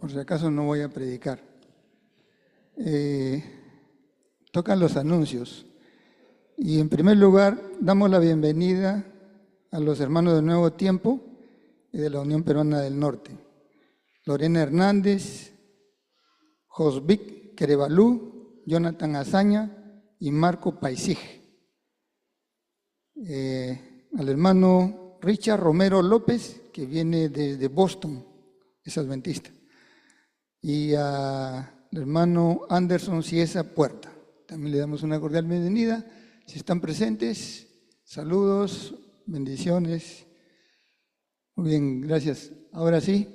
por si acaso no voy a predicar. Tocan los anuncios. Y en primer lugar, damos la bienvenida a los hermanos de Nuevo Tiempo y de la Unión Peruana del Norte. Lorena Hernández, Josvic Querevalú, Jonathan Azaña y Marco Paisij. Al hermano Richard Romero López, que viene desde Boston, es adventista. Y al hermano Anderson Ciesa Puerta. También le damos una cordial bienvenida. Si están presentes, saludos, bendiciones. Muy bien, gracias. Ahora sí.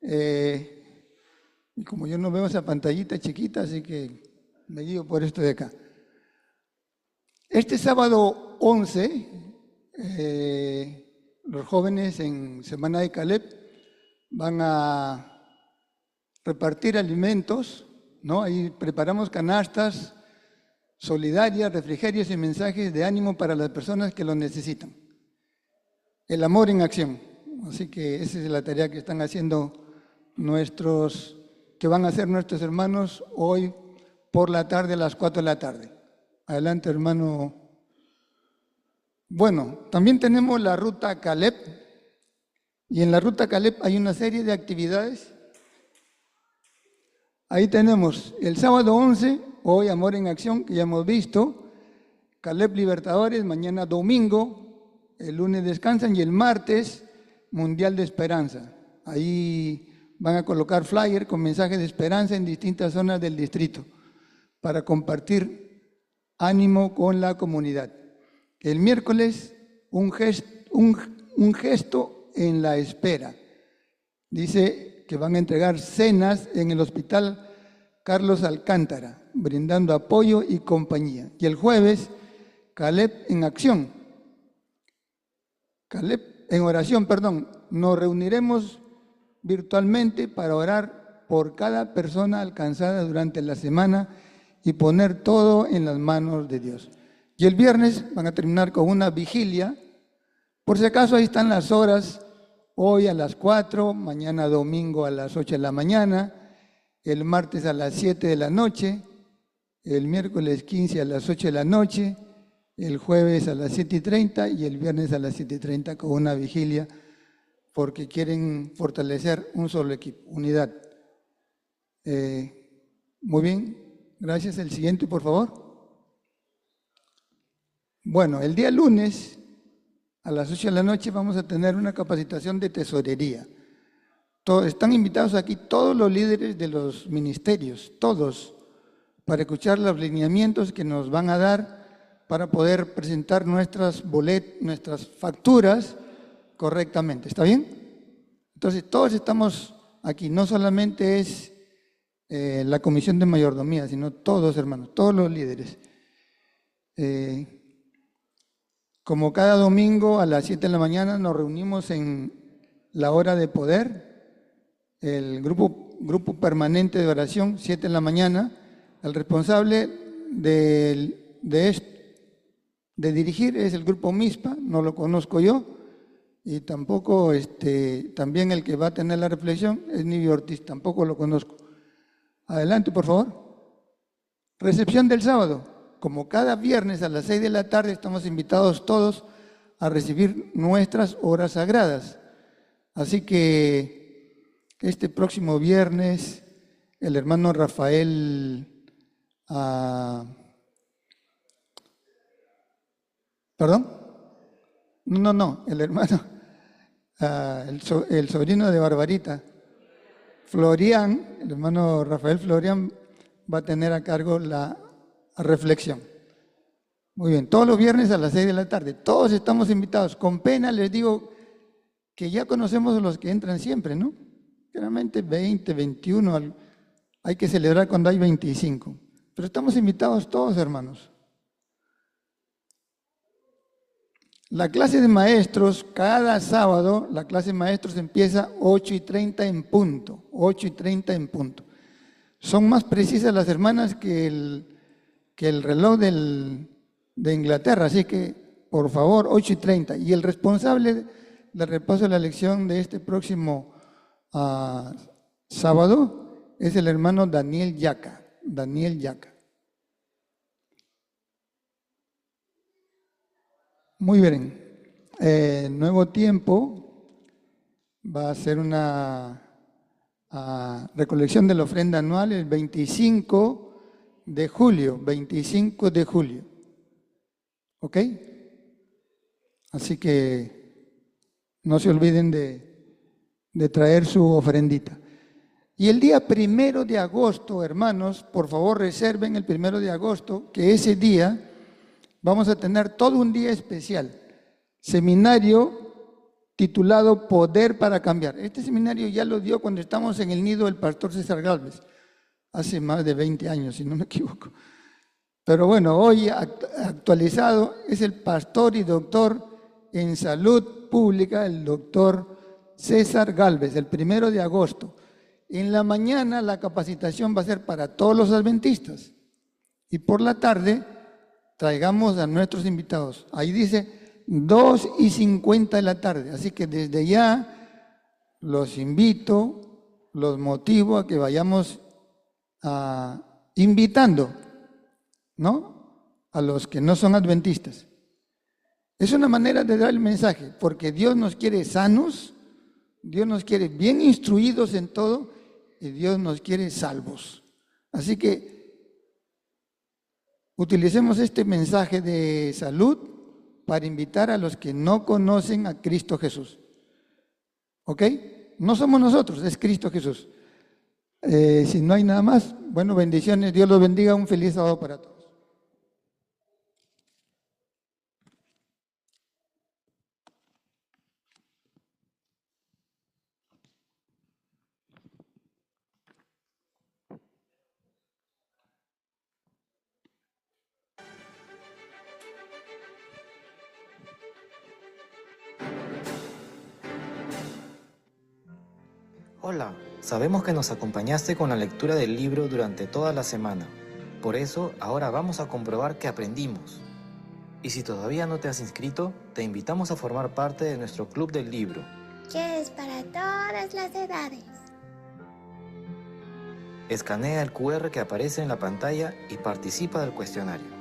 Y como yo no veo esa pantallita chiquita, así que me guío por esto de acá. Este sábado 11, los jóvenes en Semana de Caleb van a repartir alimentos, ¿no? Ahí preparamos canastas solidarias, refrigerios y mensajes de ánimo para las personas que lo necesitan. El amor en acción. Así que esa es la tarea que están haciendo que van a hacer nuestros hermanos hoy por la tarde a las 4 de la tarde. Adelante, hermano. Bueno, también tenemos la Ruta Caleb, y en la Ruta Caleb hay una serie de actividades. Ahí tenemos el sábado 11, hoy Amor en Acción, que ya hemos visto, Caleb Libertadores, mañana domingo, el lunes descansan y el martes Mundial de Esperanza. Ahí van a colocar flyer con mensajes de esperanza en distintas zonas del distrito para compartir ánimo con la comunidad. El miércoles, un gesto en la espera. Dice que van a entregar cenas en el Hospital Carlos Alcántara, brindando apoyo y compañía. Y el jueves, Caleb en acción. Caleb en oración, perdón. Nos reuniremos virtualmente para orar por cada persona alcanzada durante la semana y poner todo en las manos de Dios. Y el viernes van a terminar con una vigilia. Por si acaso ahí están las horas, hoy a las 4, mañana domingo a las 8 de la mañana, el martes a las 7 de la noche, el miércoles 15 a las 8 de la noche, el jueves a las 7:30 y el viernes a las 7:30 con una vigilia, porque quieren fortalecer un solo equipo, unidad. Muy bien, gracias. El siguiente, por favor. Bueno, el día lunes a las 8 de la noche vamos a tener una capacitación de tesorería. Están invitados aquí todos los líderes de los ministerios, todos, para escuchar los lineamientos que nos van a dar para poder presentar nuestras facturas correctamente. ¿Está bien? Entonces, todos estamos aquí. No solamente es la comisión de mayordomía, sino todos, hermanos, todos los líderes. Como cada domingo a las 7 de la mañana nos reunimos en la hora de poder, el grupo permanente de oración, 7 de la mañana. El responsable de dirigir es el grupo MISPA, no lo conozco yo, y tampoco, también el que va a tener la reflexión es Nivio Ortiz, tampoco lo conozco. Adelante, por favor. Recepción del sábado. Como cada viernes a las 6 de la tarde estamos invitados todos a recibir nuestras horas sagradas. Así que este próximo viernes el hermano Rafael, ¿perdón? No, el hermano, el sobrino de Barbarita, Florian, el hermano Rafael Florian va a tener a cargo la reflexión. Muy bien, todos los viernes a las 6 de la tarde, todos estamos invitados. Con pena les digo que ya conocemos a los que entran siempre, ¿no? Generalmente 20, 21, hay que celebrar cuando hay 25. Pero estamos invitados todos, hermanos. La clase de maestros, cada sábado, la clase de maestros empieza 8:30 en punto, 8:30 en punto. Son más precisas las hermanas que el reloj de Inglaterra, así que, por favor, 8:30. Y el responsable del repaso de la lección de este próximo sábado es el hermano Daniel Yaca. Daniel Yaca. Muy bien. Nuevo Tiempo va a ser una recolección de la ofrenda anual el 25 de julio. 25 de julio. ¿Ok? Así que no se olviden de traer su ofrendita. Y el día 1 de agosto, hermanos, por favor reserven el 1 de agosto, que ese día vamos a tener todo un día especial. Seminario titulado Poder para Cambiar. Este seminario ya lo dio cuando estamos en el nido del pastor César Gálvez, hace más de 20 años, si no me equivoco. Pero bueno, hoy actualizado es el pastor y doctor en salud pública, el doctor César Gálvez, el 1 de agosto. En la mañana la capacitación va a ser para todos los adventistas y por la tarde traigamos a nuestros invitados. Ahí dice 2:50 de la tarde, así que desde ya los invito, los motivo a que vayamos invitando, ¿no? A los que no son adventistas. Es una manera de dar el mensaje, porque Dios nos quiere sanos, Dios nos quiere bien instruidos en todo y Dios nos quiere salvos. Así que utilicemos este mensaje de salud para invitar a los que no conocen a Cristo Jesús. ¿Ok? No somos nosotros, es Cristo Jesús. Si no hay nada más, bueno, bendiciones, Dios los bendiga, un feliz sábado para todos. Hola, sabemos que nos acompañaste con la lectura del libro durante toda la semana. Por eso, ahora vamos a comprobar que aprendimos. Y si todavía no te has inscrito, te invitamos a formar parte de nuestro club del libro, que es para todas las edades. Escanea el QR que aparece en la pantalla y participa del cuestionario.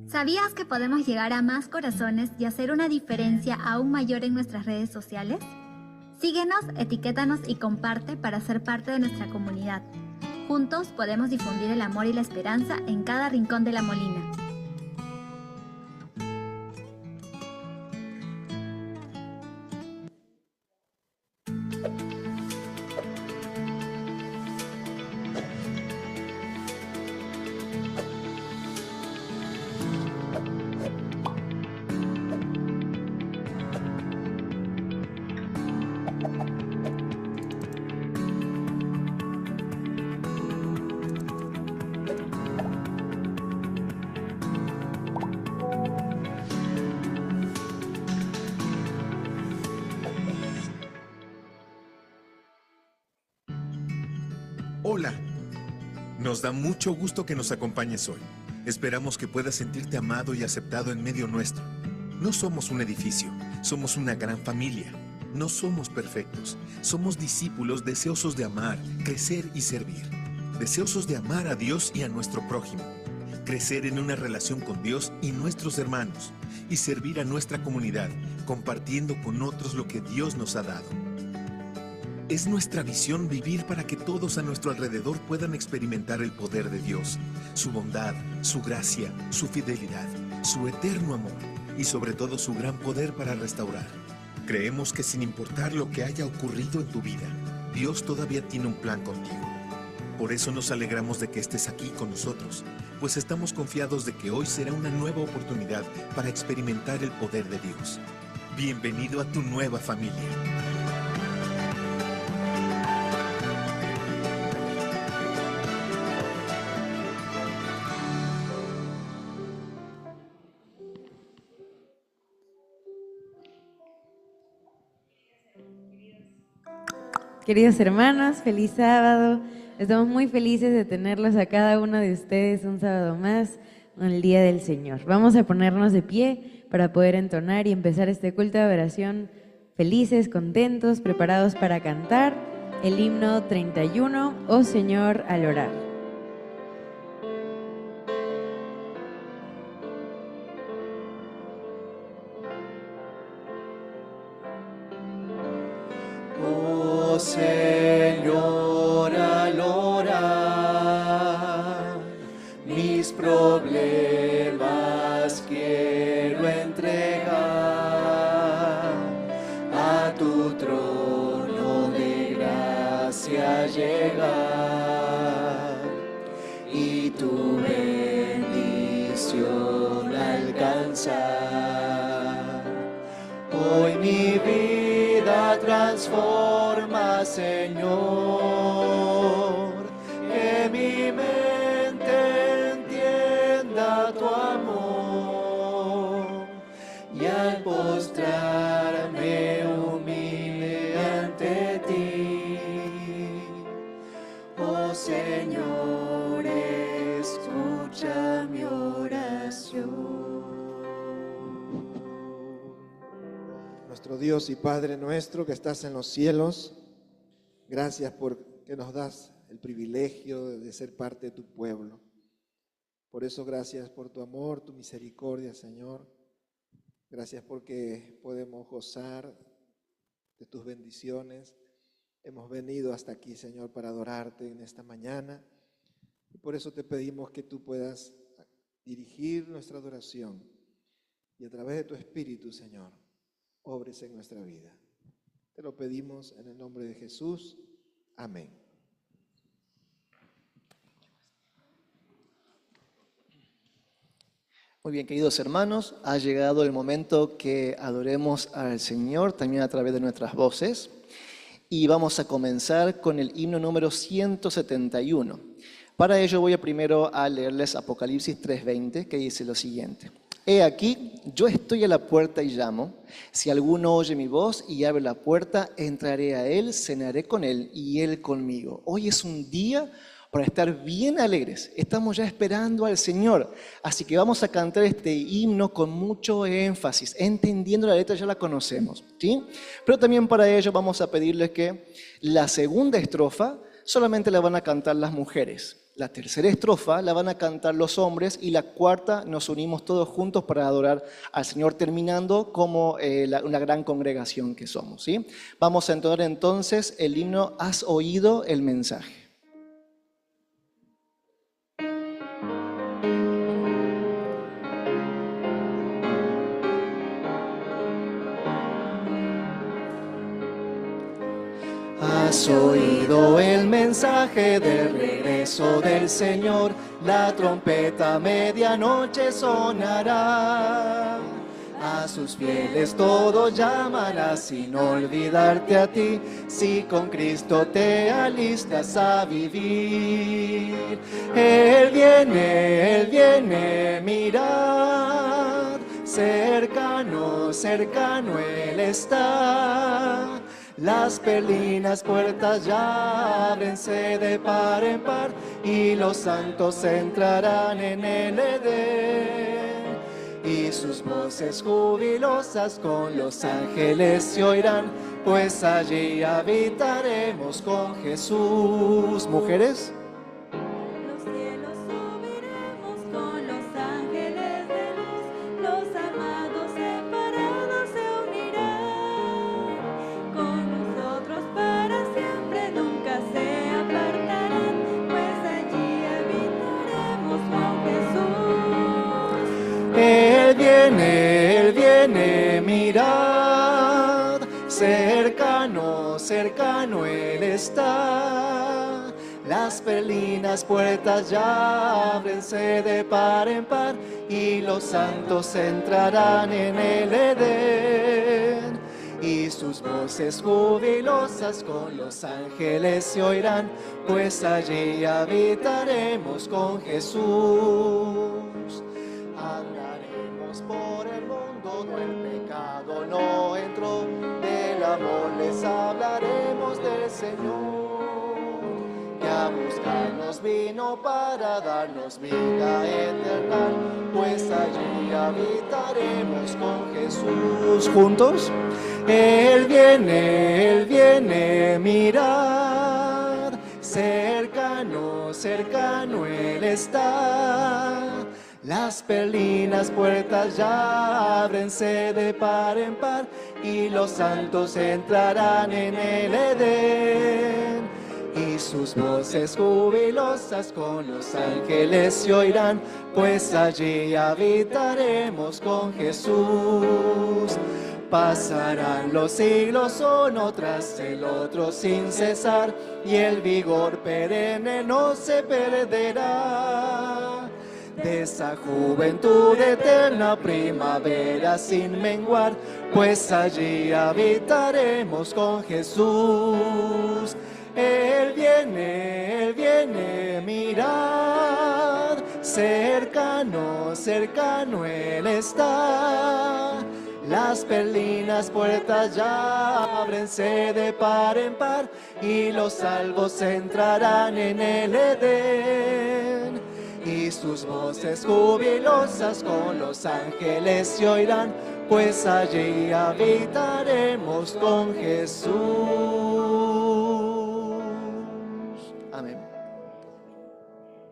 ¿Sabías que podemos llegar a más corazones y hacer una diferencia aún mayor en nuestras redes sociales? Síguenos, etiquétanos y comparte para ser parte de nuestra comunidad. Juntos podemos difundir el amor y la esperanza en cada rincón de La Molina. Hola, nos da mucho gusto que nos acompañes hoy. Esperamos que puedas sentirte amado y aceptado en medio nuestro. No somos un edificio, somos una gran familia. No somos perfectos, somos discípulos deseosos de amar, crecer y servir. Deseosos de amar a Dios y a nuestro prójimo. crecer en una relación con Dios y nuestros hermanos, y servir a nuestra comunidad, compartiendo con otros lo que Dios nos ha dado. Es nuestra visión vivir para que todos a nuestro alrededor puedan experimentar el poder de Dios, su bondad, su gracia, su fidelidad, su eterno amor y sobre todo su gran poder para restaurar. Creemos que sin importar lo que haya ocurrido en tu vida, Dios todavía tiene un plan contigo. Por eso nos alegramos de que estés aquí con nosotros, pues estamos confiados de que hoy será una nueva oportunidad para experimentar el poder de Dios. Bienvenido a tu nueva familia. Queridos hermanos, feliz sábado. Estamos muy felices de tenerlos a cada uno de ustedes un sábado más, en el Día del Señor. Vamos a ponernos de pie para poder entonar y empezar este culto de adoración felices, contentos, preparados para cantar el himno 31, Oh Señor, al orar. Oh Señor, al orar, mis problemas quiero entregar a tu trono de gracia llegar y tu bendición alcanzar. Hoy mi vida transforma, Señor, que mi mente entienda tu amor y al postrarme humilde ante ti, oh Señor, escucha mi oración. Nuestro Dios y Padre nuestro que estás en los cielos, gracias porque nos das el privilegio de ser parte de tu pueblo. Por eso gracias por tu amor, tu misericordia, Señor. Gracias porque podemos gozar de tus bendiciones. Hemos venido hasta aquí, Señor, para adorarte en esta mañana. Y por eso te pedimos que tú puedas dirigir nuestra adoración y a través de tu Espíritu, Señor, obres en nuestra vida. Te lo pedimos en el nombre de Jesús. Amén. Muy bien, queridos hermanos, ha llegado el momento que adoremos al Señor también a través de nuestras voces. Y vamos a comenzar con el himno número 171. Para ello voy primero a leerles Apocalipsis 3:20, que dice lo siguiente. He aquí, yo estoy a la puerta y llamo. Si alguno oye mi voz y abre la puerta, entraré a él, cenaré con él y él conmigo. Hoy es un día para estar bien alegres. Estamos ya esperando al Señor. Así que vamos a cantar este himno con mucho énfasis, entendiendo la letra, ya la conocemos, ¿sí? Pero también para ello vamos a pedirles que la segunda estrofa solamente la van a cantar las mujeres. La tercera estrofa la van a cantar los hombres y la cuarta nos unimos todos juntos para adorar al Señor, terminando como una gran congregación que somos, ¿sí? Vamos a entonar entonces el himno Has oído el mensaje. Has oído el mensaje del regreso del Señor, la trompeta a medianoche sonará. A sus fieles todos llamará sin olvidarte a ti, si con Cristo te alistas a vivir. Él viene, mirad, cercano, cercano Él está. Las perlinas puertas ya ábrense de par en par y los santos entrarán en el Edén. Y sus voces jubilosas con los ángeles se oirán, pues allí habitaremos con Jesús. Mujeres. Los cielos subiremos con mirad, cercano, cercano Él está. Las perlinas puertas ya ábrense de par en par y los santos entrarán en el Edén. Y sus voces jubilosas con los ángeles se oirán, pues allí habitaremos con Jesús. Andaremos por el mundo, no el pecado no entró, del amor les hablaremos del Señor, que a buscarnos vino para darnos vida eterna, pues allí habitaremos con Jesús. Juntos, Él viene, mirad, cercano, cercano Él está. Las perlinas puertas ya ábrense de par en par y los santos entrarán en el Edén. Y sus voces jubilosas con los ángeles se oirán, pues allí habitaremos con Jesús. Pasarán los siglos uno tras el otro sin cesar, y el vigor perenne no se perderá. De esa juventud eterna primavera sin menguar, pues allí habitaremos con Jesús. Él viene, mirad, cercano, cercano Él está. Las perlinas puertas ya ábrense de par en par y los salvos entrarán en el Edén. Y sus voces jubilosas con los ángeles se oirán, pues allí habitaremos con Jesús. Amén.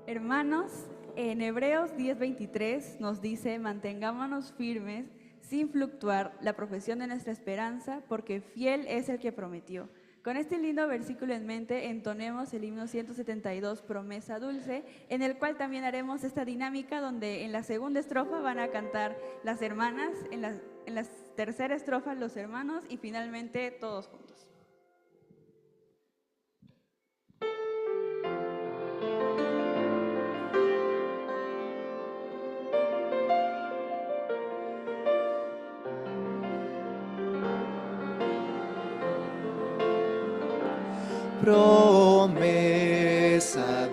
Hermanos, en Hebreos 10:23 nos dice: mantengámonos firmes sin fluctuar la profesión de nuestra esperanza, porque fiel es el que prometió. Con este lindo versículo en mente, entonemos el himno 172, Promesa Dulce, en el cual también haremos esta dinámica donde en la segunda estrofa van a cantar las hermanas, en la tercera estrofa los hermanos y finalmente todos juntos. Promesa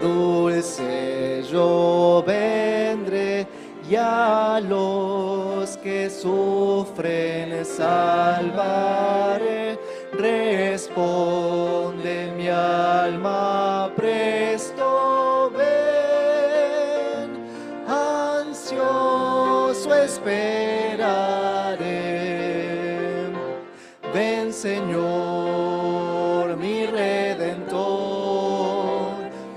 dulce, yo vendré y a los que sufren salvaré. Responde mi alma, presto ven, ansioso esperaré. Ven, Señor, mi Redentor,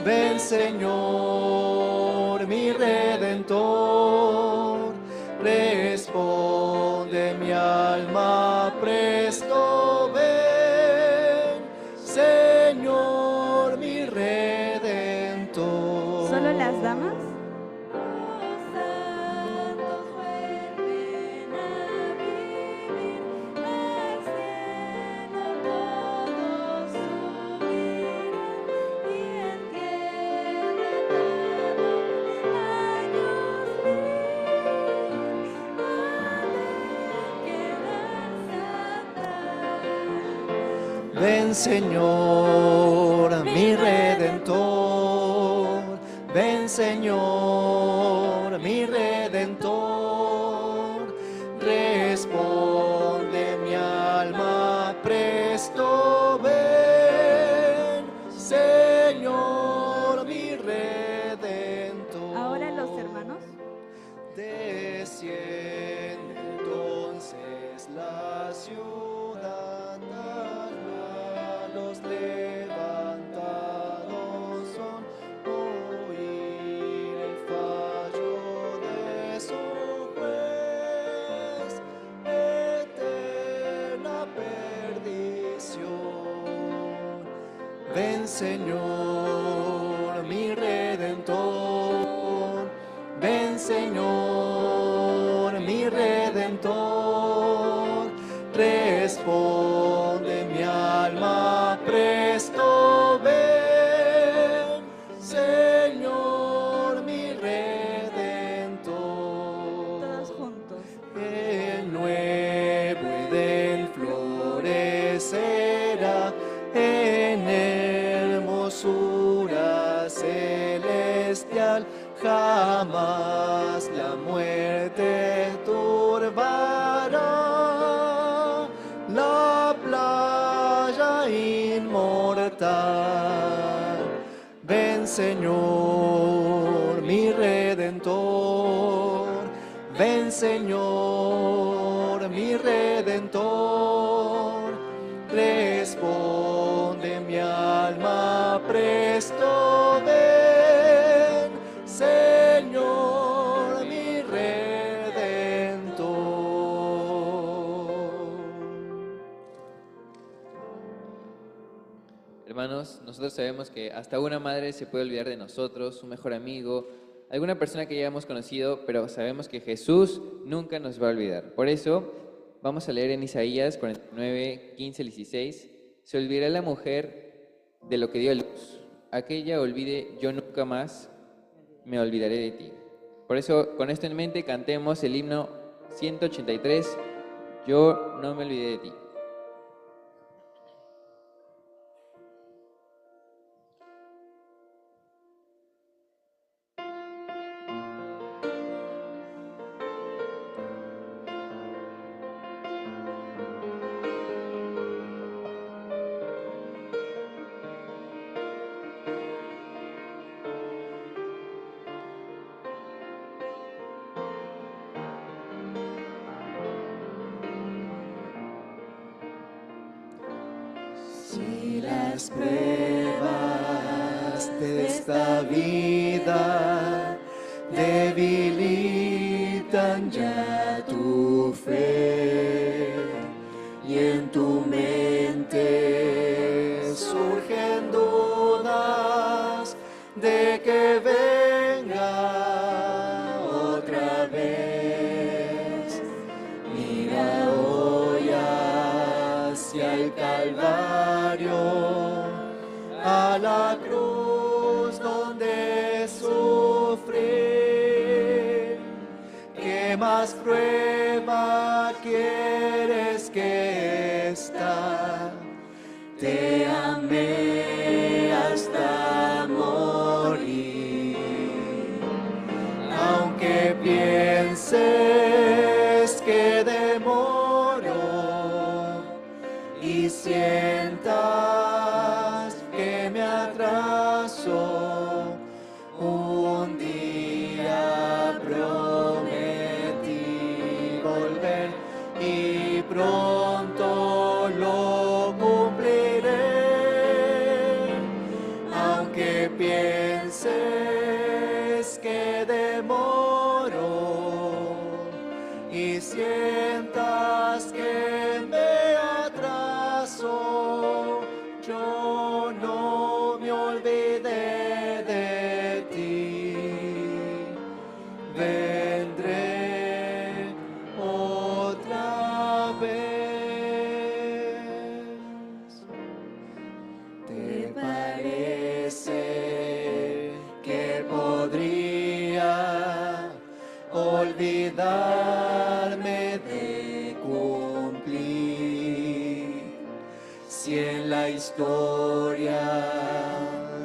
ven, Señor, mi Redentor, responde mi alma, presto ven, Señor, mi Redentor. ¿Solo las damas? Ven, Señor, mi Redentor, ven, Señor, mi Redentor, responde mi alma, presto ven, Señor, mi Redentor. Ahora los hermanos. Desciende entonces la ciudad, los levantados son, oír el fallo de su juez, eterna perdición. Ven, Señor, mi Redentor, ven, Señor, mi Redentor, presto ven, Señor mi Redentor. Todos juntos. El nuevo Edén florecerá en hermosura celestial, jamás la muerte turbará la playa inmortal. Ven, Señor, mi Redentor, ven, Señor, mi Redentor, responde mi alma presto, ven, Señor, mi Redentor. Hermanos, nosotros sabemos que hasta una madre se puede olvidar de nosotros, un mejor amigo, alguna persona que ya hemos conocido, pero sabemos que Jesús nunca nos va a olvidar. Por eso, vamos a leer en Isaías 49, 15, 16. Se olvidará la mujer de lo que dio a luz. Aquella olvide, yo nunca más me olvidaré de ti. Por eso, con esto en mente, cantemos el himno 183, Yo no me olvidé de ti. Si las pruebas de esta vida debilitan ya tu fe y en tu mente surgen dudas de que venga otra vez, mira hoy hacia el Calvario, a la cruz donde sufrí. ¿Qué más prueba quieres que esta? Te amé hasta morir. Aunque pienses que demoro y sientas que me atraso, un día prometí volver y pronto lo cumpliré. Aunque pienses que demoro y sientas que me atraso, yo no me olvidé de ti. Vendré otra vez. ¿Te parece que podría olvidarme de cumplir si en la historia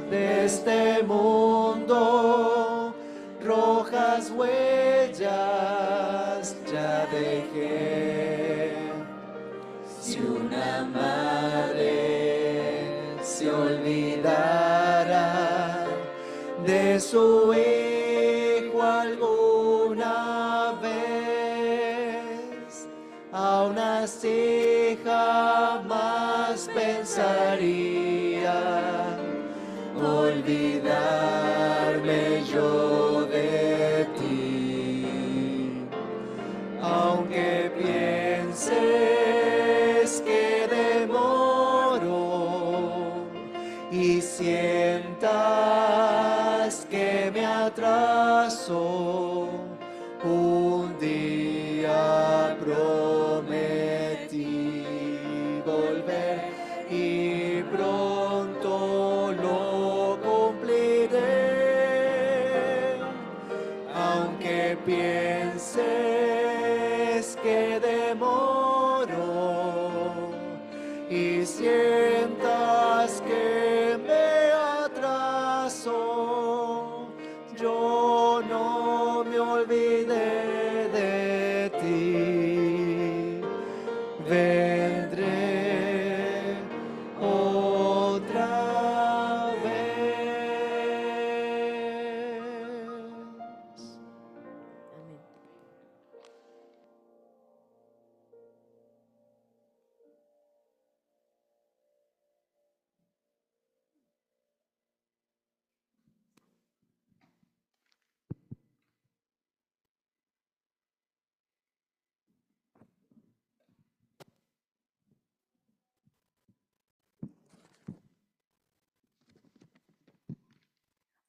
de este mundo rojas huellas ya dejé? Si una madre se olvidara de su hijo alguna vez, aún así jamás pensaría olvidarme yo de ti. Aunque pienses que demoro y sientas que me atraso, un día prometí volver y pronto pienses que demoro y sientas que me atraso, yo no me olvidé de ti. Vendré otra vez.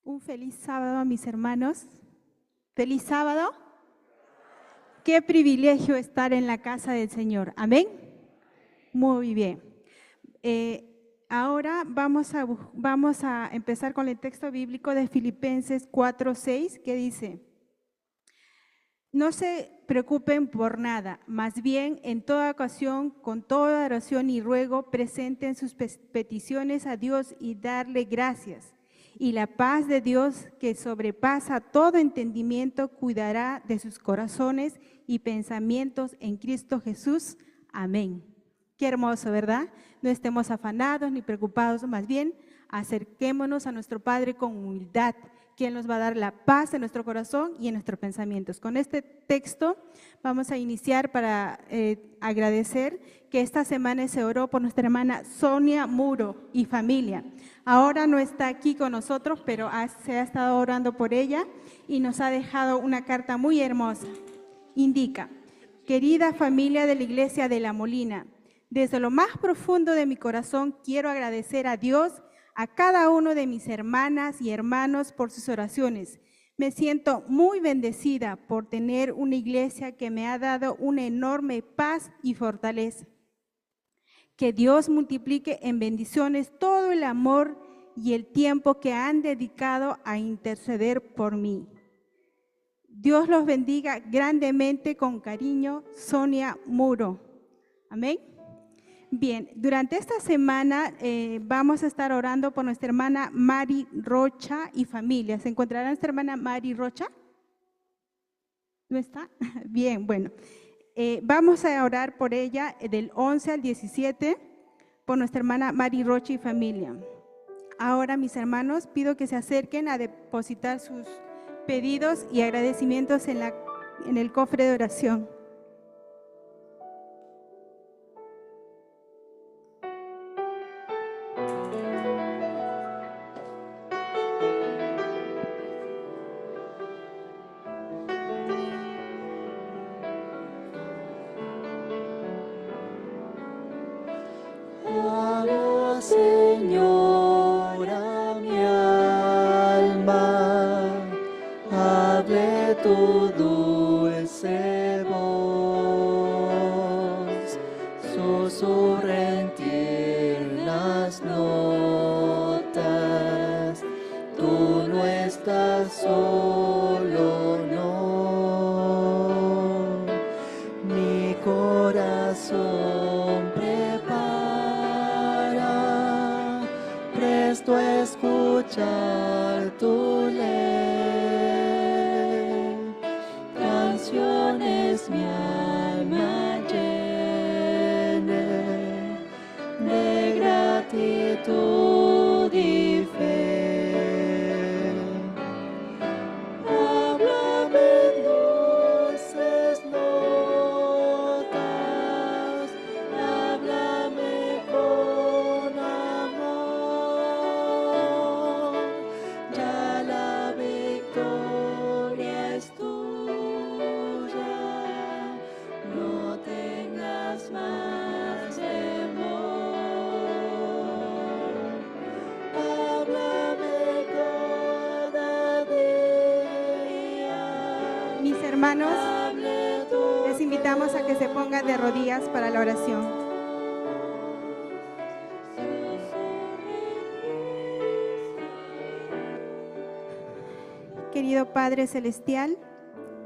Un feliz sábado a mis hermanos. Feliz sábado. Qué privilegio estar en la casa del Señor. Amén. Muy bien. Ahora vamos a empezar con el texto bíblico de Filipenses 4:6, que dice: no se preocupen por nada, más bien en toda ocasión, con toda oración y ruego, presenten sus peticiones a Dios y darle gracias. Y la paz de Dios, que sobrepasa todo entendimiento, cuidará de sus corazones y pensamientos en Cristo Jesús. Amén. Qué hermoso, ¿verdad? No estemos afanados ni preocupados, más bien acerquémonos a nuestro Padre con humildad, que Él nos va a dar la paz en nuestro corazón y en nuestros pensamientos. Con este texto vamos a iniciar para agradecer que esta semana se oró por nuestra hermana Sonia Muro y familia. Ahora no está aquí con nosotros, pero se ha estado orando por ella y nos ha dejado una carta muy hermosa. Indica: querida familia de la Iglesia de La Molina, desde lo más profundo de mi corazón quiero agradecer a Dios, a cada uno de mis hermanas y hermanos por sus oraciones. Me siento muy bendecida por tener una iglesia que me ha dado una enorme paz y fortaleza. Que Dios multiplique en bendiciones todo el amor y el tiempo que han dedicado a interceder por mí. Dios los bendiga grandemente, con cariño, Sonia Muro. Amén. Bien, durante esta semana vamos a estar orando por nuestra hermana Mari Rocha y familia. ¿Se encontrará nuestra hermana Mari Rocha? ¿No está? Bien, bueno. Vamos a orar por ella del 11 al 17, por nuestra hermana Mari Rocha y familia. Ahora, mis hermanos, pido que se acerquen a depositar sus pedidos y agradecimientos en el cofre de oración. Habla, Señor, a mi alma, hable tu dulce voz, susurra en tiernas notas, tú no estás solo, no, mi corazón presto a escuchar tu ley, canciones mi alma llene de gratitud y fe. Háblame en dulces notas, háblame con amor, ya la victoria es tuya, no tengas más temor. Háblame cada día. Mis hermanos, les invitamos a que se pongan de rodillas para la oración. Querido Padre Celestial,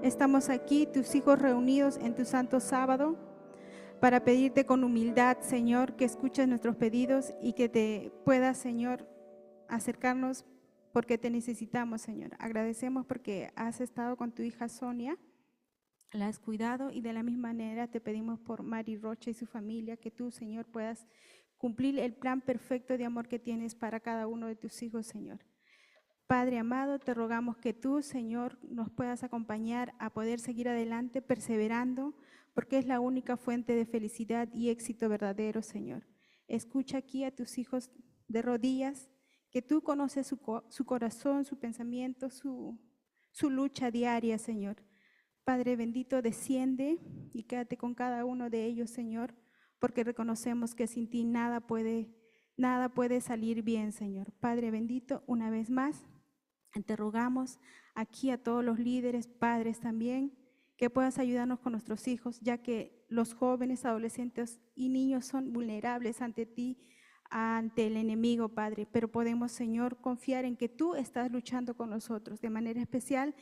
Estamos aquí, tus hijos reunidos en tu santo sábado, para pedirte con humildad, Señor, que escuches nuestros pedidos y que te puedas, Señor, acercarnos porque te necesitamos, Señor. Agradecemos porque has estado con tu hija Sonia, la has cuidado, y de la misma manera te pedimos por Mari Rocha y su familia, que tú, Señor, puedas cumplir el plan perfecto de amor que tienes para cada uno de tus hijos, Señor. Padre amado, te rogamos que tú, Señor, nos puedas acompañar a poder seguir adelante, perseverando, porque es la única fuente de felicidad y éxito verdadero, Señor. Escucha aquí a tus hijos de rodillas, que tú conoces su corazón, su pensamiento, su lucha diaria, Señor. Padre bendito, desciende y quédate con cada uno de ellos, Señor, porque reconocemos que sin ti nada puede salir bien, Señor. Padre bendito, una vez más, te rogamos aquí a todos los líderes, padres también, que puedas ayudarnos con nuestros hijos, ya que los jóvenes, adolescentes y niños son vulnerables ante ti, ante el enemigo, Padre. Pero podemos, Señor, confiar en que tú estás luchando con nosotros. De manera especial,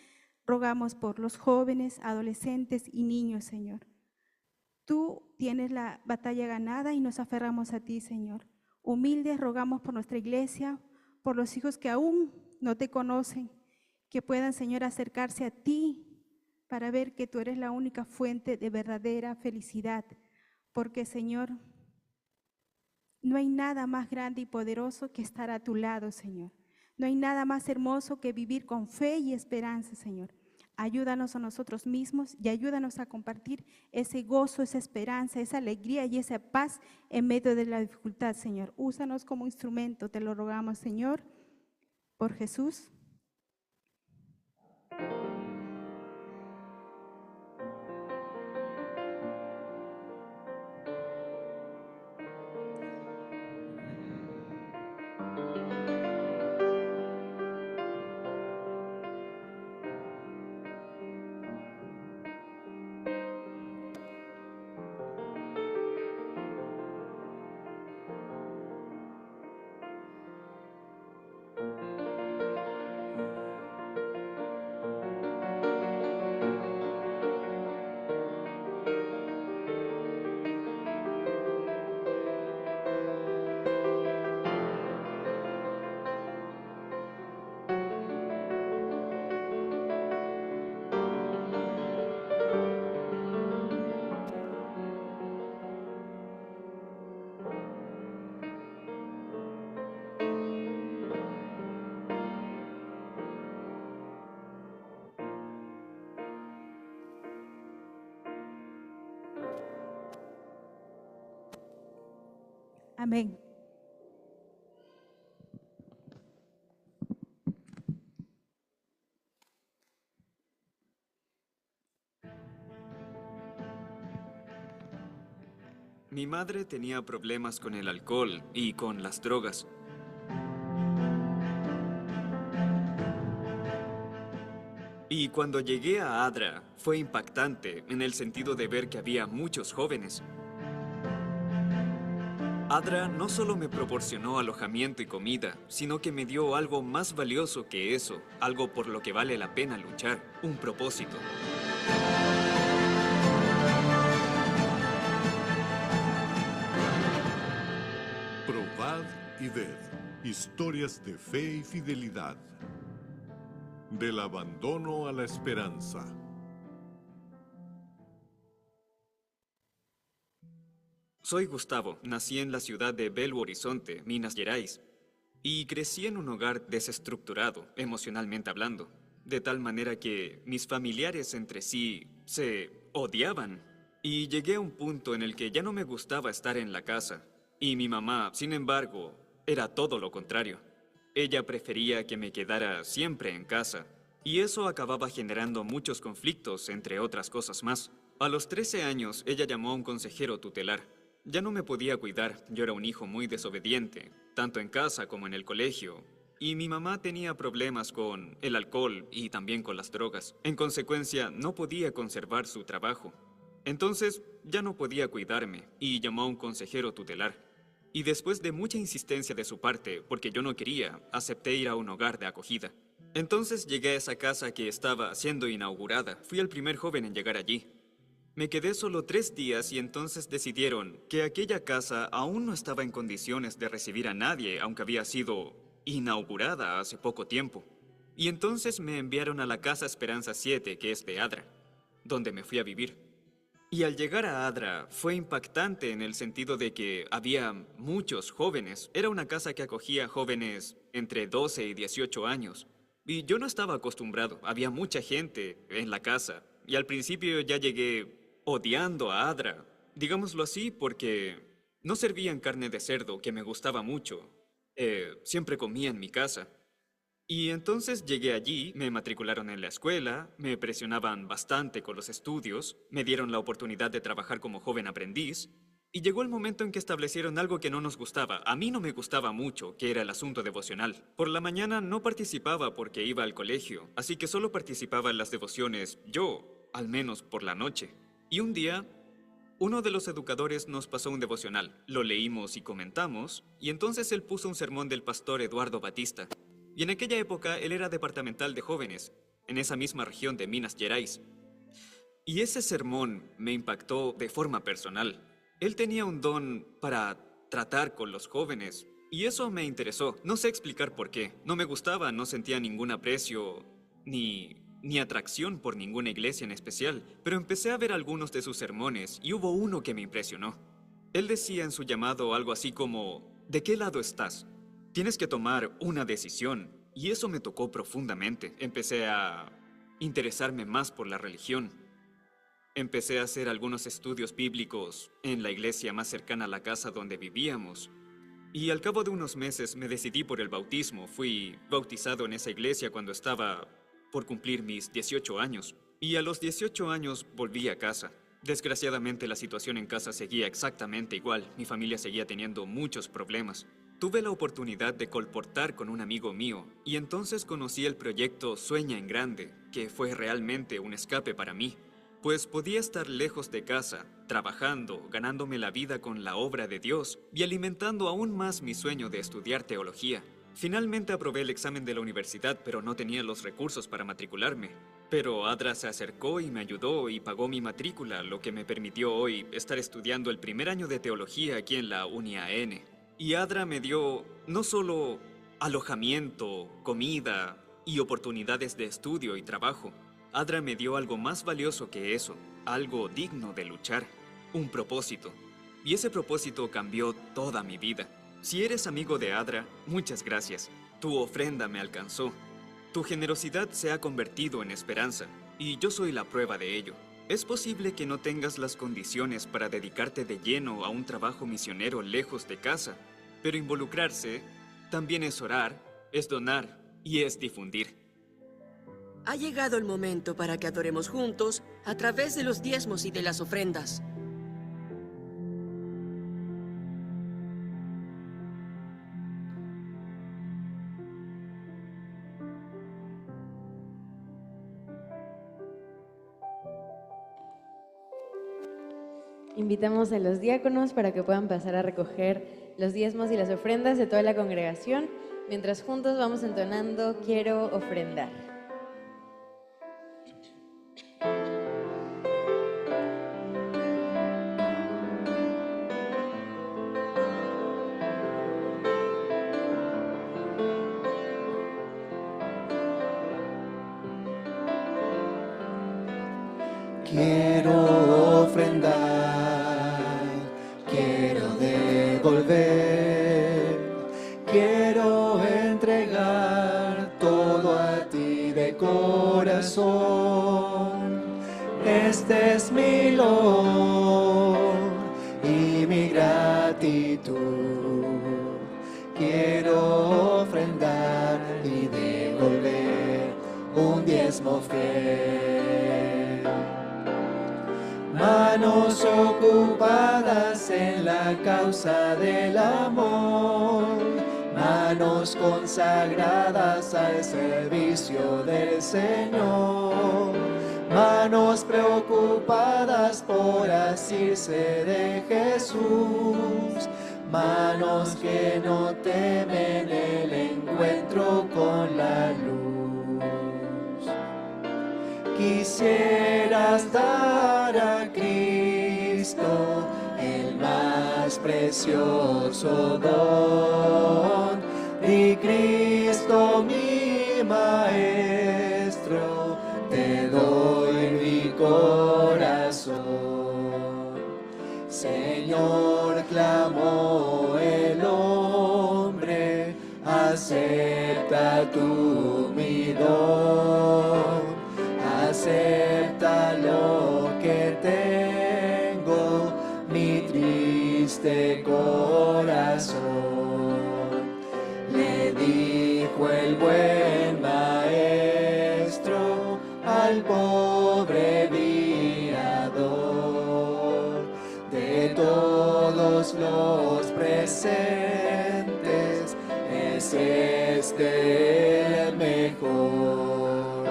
rogamos por los jóvenes, adolescentes y niños, Señor. Tú tienes la batalla ganada y nos aferramos a ti, Señor. Humildes rogamos por nuestra iglesia, por los hijos que aún no te conocen, que puedan, Señor, acercarse a ti para ver que tú eres la única fuente de verdadera felicidad. Porque, Señor, no hay nada más grande y poderoso que estar a tu lado, Señor. No hay nada más hermoso que vivir con fe y esperanza, Señor. Ayúdanos a nosotros mismos y ayúdanos a compartir ese gozo, esa esperanza, esa alegría y esa paz en medio de la dificultad, Señor. Úsanos como instrumento, te lo rogamos, Señor, por Jesús. Amén. Mi madre tenía problemas con el alcohol y con las drogas. Y cuando llegué a ADRA, fue impactante en el sentido de ver que había muchos jóvenes. ADRA no solo me proporcionó alojamiento y comida, sino que me dio algo más valioso que eso, algo por lo que vale la pena luchar, un propósito. Probad y ved, historias de fe y fidelidad. Del abandono a la esperanza. Soy Gustavo, nací en la ciudad de Belo Horizonte, Minas Gerais, y crecí en un hogar desestructurado, emocionalmente hablando, de tal manera que mis familiares entre sí se odiaban, y llegué a un punto en el que ya no me gustaba estar en la casa, y mi mamá, sin embargo, era todo lo contrario. Ella prefería que me quedara siempre en casa, y eso acababa generando muchos conflictos, entre otras cosas más. A los 13 años, ella llamó a un consejero tutelar. Ya no me podía cuidar, yo era un hijo muy desobediente, tanto en casa como en el colegio, y mi mamá tenía problemas con el alcohol y también con las drogas. En consecuencia, no podía conservar su trabajo. Entonces, ya no podía cuidarme, y llamó a un consejero tutelar. Y después de mucha insistencia de su parte, porque yo no quería, acepté ir a un hogar de acogida. Entonces llegué a esa casa que estaba siendo inaugurada. Fui el primer joven en llegar allí. Me quedé solo 3 días y entonces decidieron que aquella casa aún no estaba en condiciones de recibir a nadie, aunque había sido inaugurada hace poco tiempo. Y entonces me enviaron a la Casa Esperanza 7, que es de Adra, donde me fui a vivir. Y al llegar a Adra fue impactante en el sentido de que había muchos jóvenes. Era una casa que acogía jóvenes entre 12 y 18 años. Y yo no estaba acostumbrado, había mucha gente en la casa. Y al principio ya llegué odiando a Adra, digámoslo así, porque no servían carne de cerdo, que me gustaba mucho. Siempre comía en mi casa. Y entonces llegué allí, me matricularon en la escuela, me presionaban bastante con los estudios, me dieron la oportunidad de trabajar como joven aprendiz, y llegó el momento en que establecieron algo que no nos gustaba. A mí no me gustaba mucho, que era el asunto devocional. Por la mañana no participaba porque iba al colegio, así que solo participaba en las devociones yo, al menos por la noche. Y un día, uno de los educadores nos pasó un devocional. Lo leímos y comentamos, y entonces él puso un sermón del pastor Eduardo Batista. Y en aquella época él era departamental de jóvenes, en esa misma región de Minas Gerais. Y ese sermón me impactó de forma personal. Él tenía un don para tratar con los jóvenes, y eso me interesó. No sé explicar por qué. No me gustaba, no sentía ningún aprecio, ni atracción por ninguna iglesia en especial, pero empecé a ver algunos de sus sermones y hubo uno que me impresionó. Él decía en su llamado algo así como, ¿de qué lado estás? Tienes que tomar una decisión, y eso me tocó profundamente. Empecé a interesarme más por la religión. Empecé a hacer algunos estudios bíblicos en la iglesia más cercana a la casa donde vivíamos. Y al cabo de unos meses me decidí por el bautismo. Fui bautizado en esa iglesia cuando estaba por cumplir mis 18 años. Y a los 18 años volví a casa. Desgraciadamente la situación en casa seguía exactamente igual. Mi familia seguía teniendo muchos problemas. Tuve la oportunidad de colportar con un amigo mío y entonces conocí el proyecto Sueña en Grande, que fue realmente un escape para mí, pues podía estar lejos de casa, trabajando, ganándome la vida con la obra de Dios y alimentando aún más mi sueño de estudiar teología. Finalmente aprobé el examen de la universidad, pero no tenía los recursos para matricularme. Pero Adra se acercó y me ayudó y pagó mi matrícula, lo que me permitió hoy estar estudiando el primer año de teología aquí en la UniAN. Y Adra me dio no solo alojamiento, comida y oportunidades de estudio y trabajo. Adra me dio algo más valioso que eso, algo digno de luchar, un propósito. Y ese propósito cambió toda mi vida. Si eres amigo de Adra, muchas gracias. Tu ofrenda me alcanzó. Tu generosidad se ha convertido en esperanza, y yo soy la prueba de ello. Es posible que no tengas las condiciones para dedicarte de lleno a un trabajo misionero lejos de casa, pero involucrarse también es orar, es donar y es difundir. Ha llegado el momento para que adoremos juntos a través de los diezmos y de las ofrendas. Invitamos a los diáconos para que puedan pasar a recoger los diezmos y las ofrendas de toda la congregación, mientras juntos vamos entonando Quiero ofrendar. Quiero ofrendar, quiero devolver, quiero entregar todo a ti de corazón. Este es mi Lord y mi gratitud. Quiero ofrendar y devolver un diezmo fiel. Manos ocupadas en la causa del amor, manos consagradas al servicio del Señor, manos preocupadas por asirse de Jesús, manos que no temen el encuentro con la luz. quisieras dar a Cristo el más precioso don, y Cristo mi Maestro, te doy mi corazón. Señor, clamó el hombre, acepta tú mi don, acepta lo que tengo, mi triste corazón. Le dijo el buen maestro al pobre viador: de todos los presentes es este el mejor.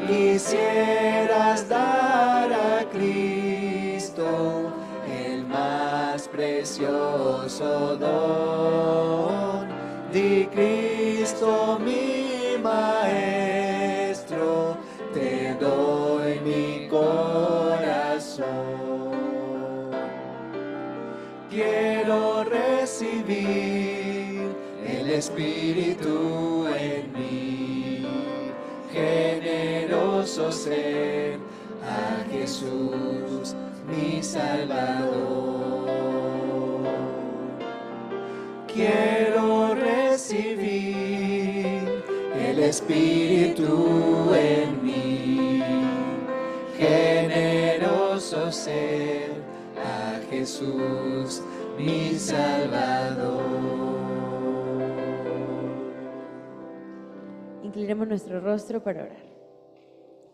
Quisieras dar a Cristo el más precioso don, di Cristo mi Maestro, te doy mi corazón. Quiero recibir el Espíritu en mí, generoso ser a Jesús mi Salvador. Quiero recibir el Espíritu en mí, generoso ser a Jesús mi Salvador. Inclinemos nuestro rostro para orar.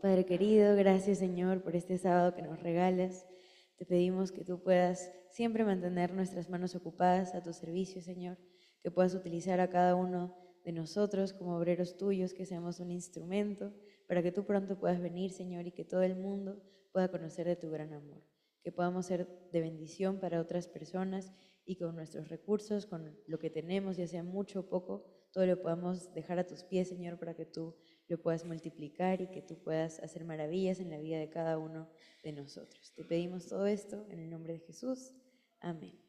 Padre querido, gracias Señor por este sábado que nos regalas. Te pedimos que tú puedas siempre mantener nuestras manos ocupadas a tu servicio, Señor, que puedas utilizar a cada uno de nosotros como obreros tuyos, que seamos un instrumento para que tú pronto puedas venir, Señor, y que todo el mundo pueda conocer de tu gran amor, que podamos ser de bendición para otras personas y con nuestros recursos, con lo que tenemos, ya sea mucho o poco, todo lo podamos dejar a tus pies, Señor, para que tú lo puedas multiplicar y que tú puedas hacer maravillas en la vida de cada uno de nosotros. Te pedimos todo esto en el nombre de Jesús. Amén.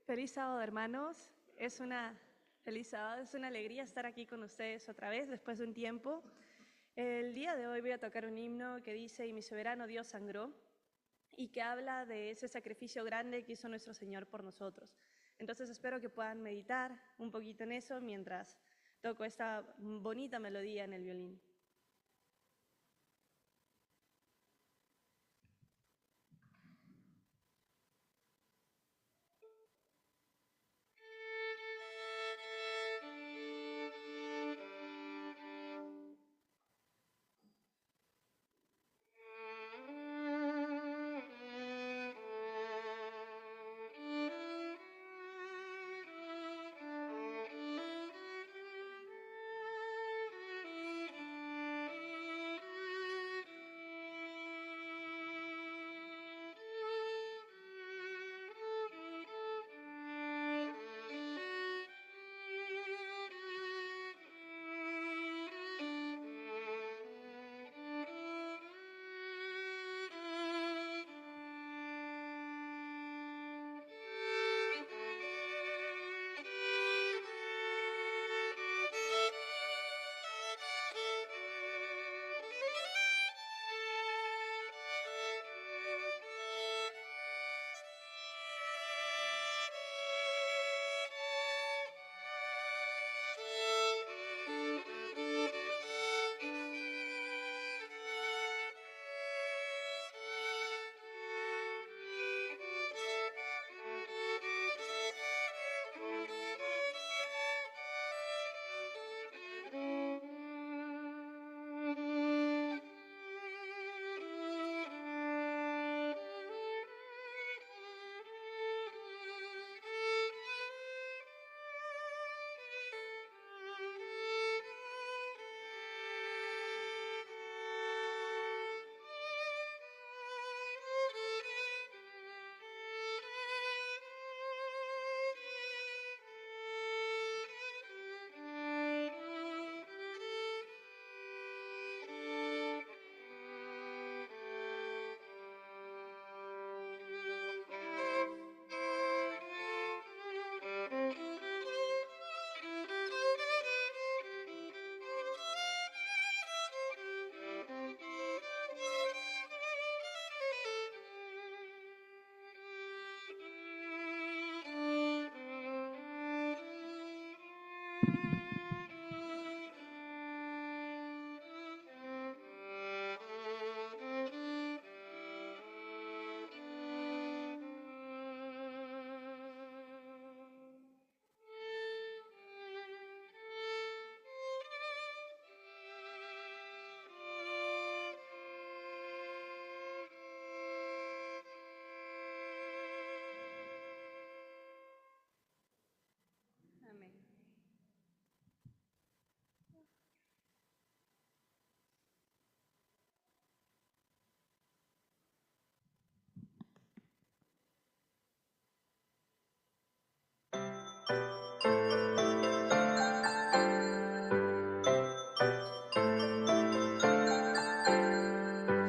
Feliz sábado, hermanos. Feliz sábado, es una alegría estar aquí con ustedes otra vez después de un tiempo. El día de hoy voy a tocar un himno que dice: "Y mi soberano Dios sangró", y que habla de ese sacrificio grande que hizo nuestro Señor por nosotros. Entonces espero que puedan meditar un poquito en eso mientras toco esta bonita melodía en el violín.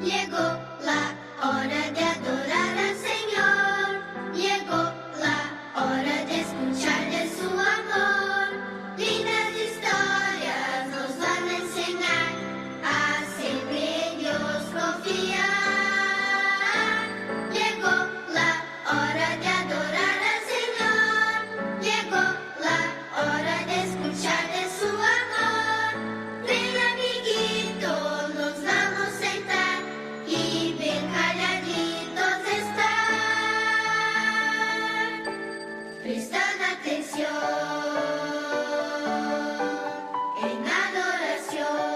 Llegó la hora de adorar al Señor. Llegó la hora de escuchar de su amor. Lindas historias nos van a enseñar a siempre en Dios confiar. Llegó la hora de adorar al Señor. Llegó la hora de escuchar de su amor. Ven, amiguito, nos vamos a sentar y ven calladitos estar. Prestan atención en adoración.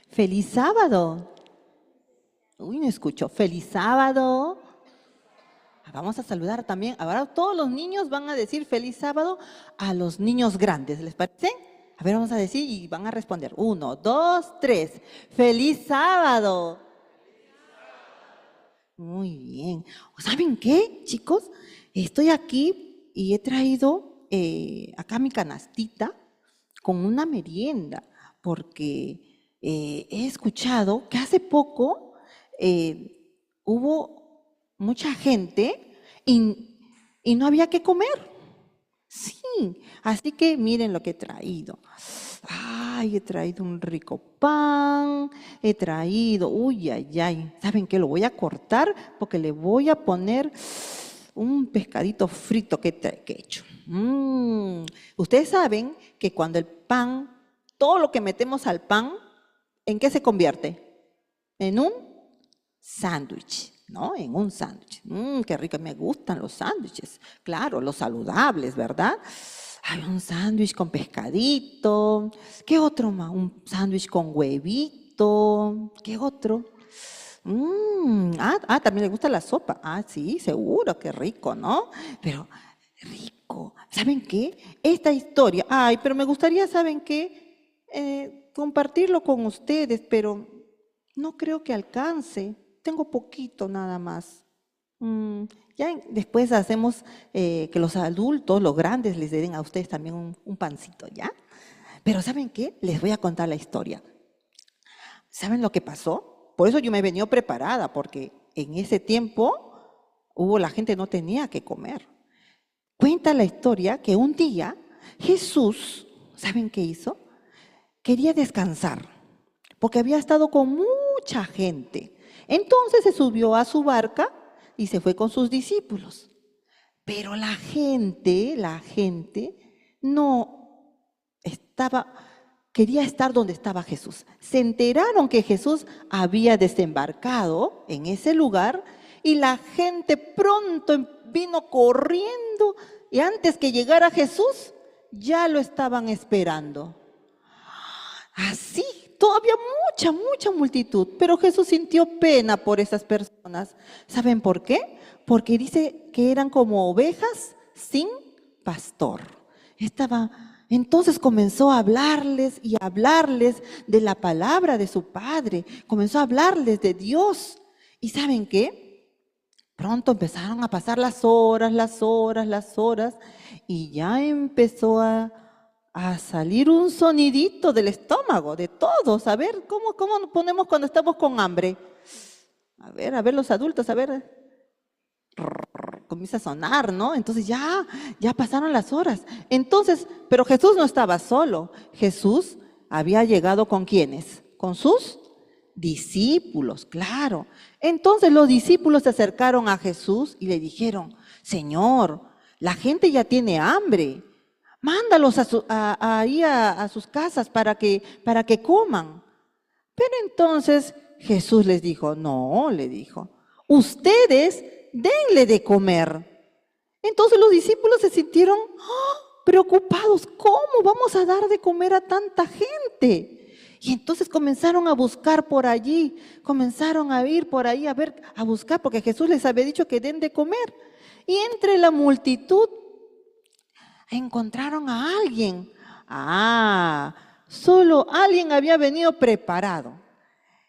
¡Feliz sábado! Uy, no escucho. ¡Feliz sábado! Vamos a saludar también. Ahora todos los niños van a decir feliz sábado a los niños grandes. ¿Les parece? A ver, vamos a decir y van a responder. 1, 2, 3. ¡Feliz sábado! Muy bien. ¿Saben qué, chicos? Estoy aquí y he traído acá mi canastita con una merienda porque he escuchado que hace poco hubo mucha gente y no había que comer. Sí, así que miren lo que he traído. Ay, he traído un rico pan, he traído, uy, ay, ay. ¿Saben qué? Lo voy a cortar porque le voy a poner un pescadito frito que he hecho. Ustedes saben que cuando el pan, todo lo que metemos al pan, ¿en qué se convierte? En un sándwich, ¿no? En un sándwich. Qué rico, me gustan los sándwiches. Claro, los saludables, ¿verdad? Hay un sándwich con pescadito. ¿Qué otro más? Un sándwich con huevito. ¿Qué otro? También le gusta la sopa. Sí, seguro, qué rico, ¿no? Pero rico. ¿Saben qué? Esta historia, pero me gustaría, ¿saben qué? Compartirlo con ustedes, pero no creo que alcance. Tengo poquito nada más. Ya después hacemos que los adultos, los grandes, les den a ustedes también un pancito, ¿ya? Pero ¿saben qué? Les voy a contar la historia. ¿Saben lo que pasó? Por eso yo me he venido preparada, porque en ese tiempo la gente no tenía que comer. Cuenta la historia que un día Jesús, ¿saben qué hizo? Quería descansar, porque había estado con mucha gente. Entonces se subió a su barca y se fue con sus discípulos. Pero la gente no quería estar donde estaba Jesús. Se enteraron que Jesús había desembarcado en ese lugar y la gente pronto vino corriendo y antes que llegara Jesús ya lo estaban esperando. Así, todavía mucha multitud, pero Jesús sintió pena por esas personas. ¿Saben por qué? Porque dice que eran como ovejas sin pastor. Entonces comenzó a hablarles y a hablarles de la palabra de su Padre. Comenzó a hablarles de Dios. ¿Y saben qué? Pronto empezaron a pasar las horas y ya empezó a a salir un sonidito del estómago, de todos. A ver, ¿cómo ponemos cuando estamos con hambre? A ver los adultos, a ver. Comienza a sonar, ¿no? Entonces ya pasaron las horas. Entonces, pero Jesús no estaba solo. Jesús había llegado ¿con quiénes? Con sus discípulos, claro. Entonces los discípulos se acercaron a Jesús y le dijeron, Señor, la gente ya tiene hambre. Mándalos ahí a sus casas para que coman. Pero entonces Jesús les dijo, no, le dijo, ustedes denle de comer. Entonces los discípulos se sintieron preocupados. ¿Cómo vamos a dar de comer a tanta gente? Y entonces comenzaron a buscar por allí, comenzaron a ir por ahí a buscar, porque Jesús les había dicho que den de comer. Y entre la multitud encontraron a alguien. Solo alguien había venido preparado.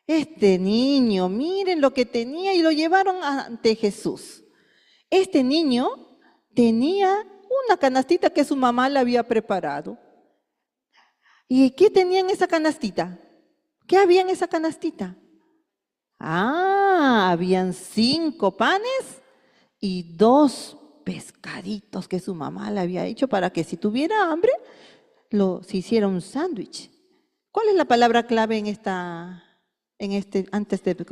Este niño, miren lo que tenía, y lo llevaron ante Jesús. Este niño tenía una canastita que su mamá le había preparado. ¿Y qué tenía en esa canastita? ¿Qué había en esa canastita? Habían 5 panes y 2 pescaditos que su mamá le había hecho para que si tuviera hambre, se hiciera un sándwich. ¿Cuál es la palabra clave antes de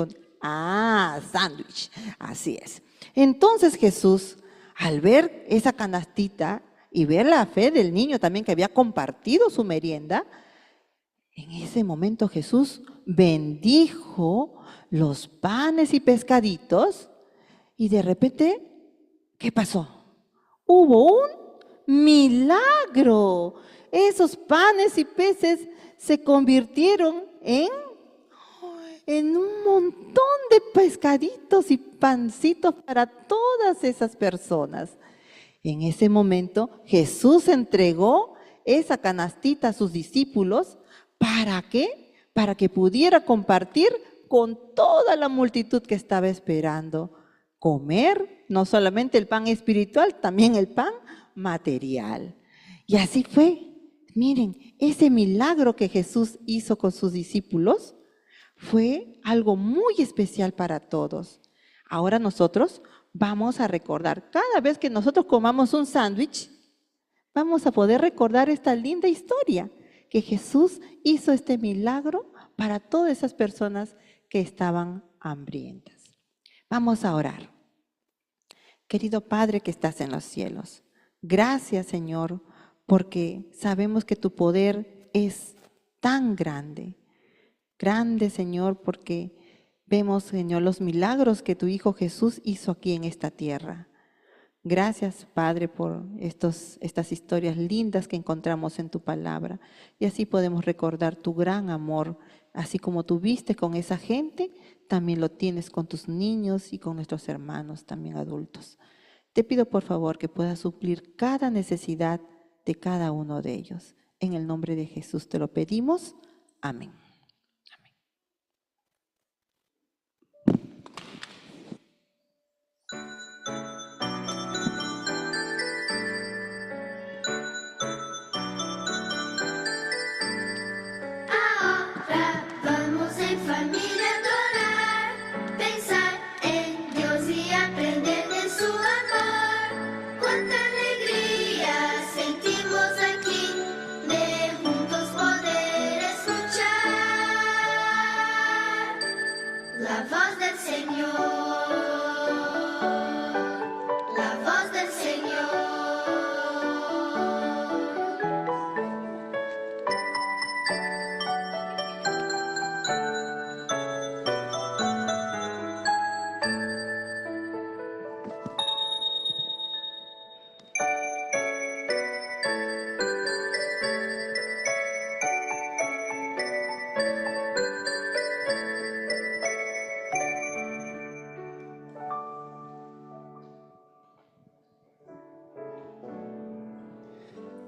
sándwich? Así es. Entonces Jesús, al ver esa canastita y ver la fe del niño también que había compartido su merienda, en ese momento Jesús bendijo los panes y pescaditos y de repente, ¿qué pasó? Hubo un milagro. Esos panes y peces se convirtieron en un montón de pescaditos y pancitos para todas esas personas. En ese momento Jesús entregó esa canastita a sus discípulos. ¿Para qué? Para que pudiera compartir con toda la multitud que estaba esperando comer, no solamente el pan espiritual, también el pan material. Y así fue. Miren, ese milagro que Jesús hizo con sus discípulos fue algo muy especial para todos. Ahora nosotros vamos a recordar, cada vez que nosotros comamos un sándwich, vamos a poder recordar esta linda historia, que Jesús hizo este milagro para todas esas personas que estaban hambrientas. Vamos a orar. Querido Padre que estás en los cielos, gracias, Señor, porque sabemos que tu poder es tan grande. Grande, Señor, porque vemos, Señor, los milagros que tu Hijo Jesús hizo aquí en esta tierra. Gracias, Padre, por estas historias lindas que encontramos en tu palabra. Y así podemos recordar tu gran amor. Así como tuviste con esa gente, también lo tienes con tus niños y con nuestros hermanos, también adultos. Te pido, por favor, que puedas suplir cada necesidad de cada uno de ellos. En el nombre de Jesús te lo pedimos. Amén. Ahora vamos en familia a adorar, pensar en Dios y aprender de su amor. Cuánta alegría sentimos aquí de juntos poder escuchar la voz del Señor, la voz del Señor.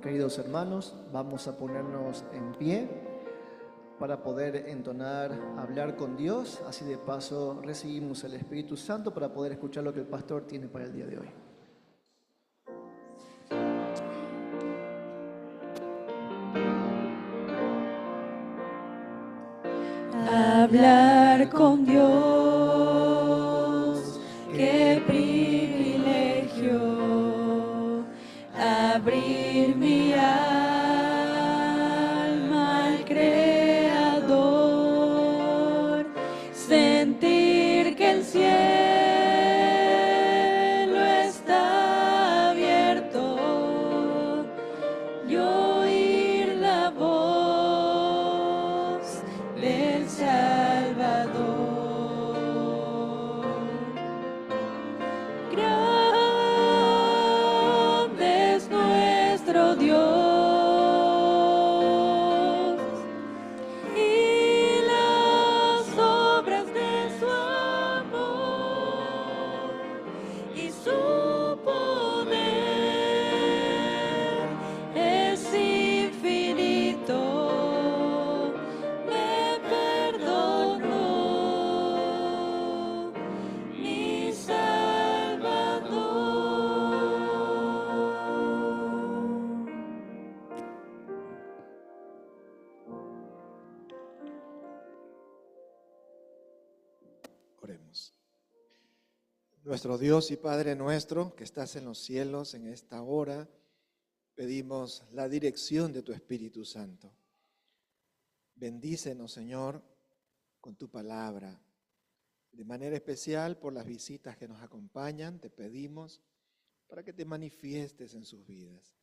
Queridos hermanos, vamos a ponernos en pie para poder entonar, hablar con Dios. Así de paso recibimos el Espíritu Santo para poder escuchar lo que el pastor tiene para el día de hoy. hablar con Dios. Qué privilegio abrir mi alma al Creador, sentir que el cielo está abierto y oír la voz del Salvador. Grande es nuestro Dios y las obras de su amor y su poder es infinito. Me perdonó mi Salvador. Oremos. Nuestro Dios y Padre nuestro, que estás en los cielos en esta hora, pedimos la dirección de tu Espíritu Santo. Bendícenos, Señor, con tu palabra. De manera especial por las visitas que nos acompañan, te pedimos para que te manifiestes en sus vidas.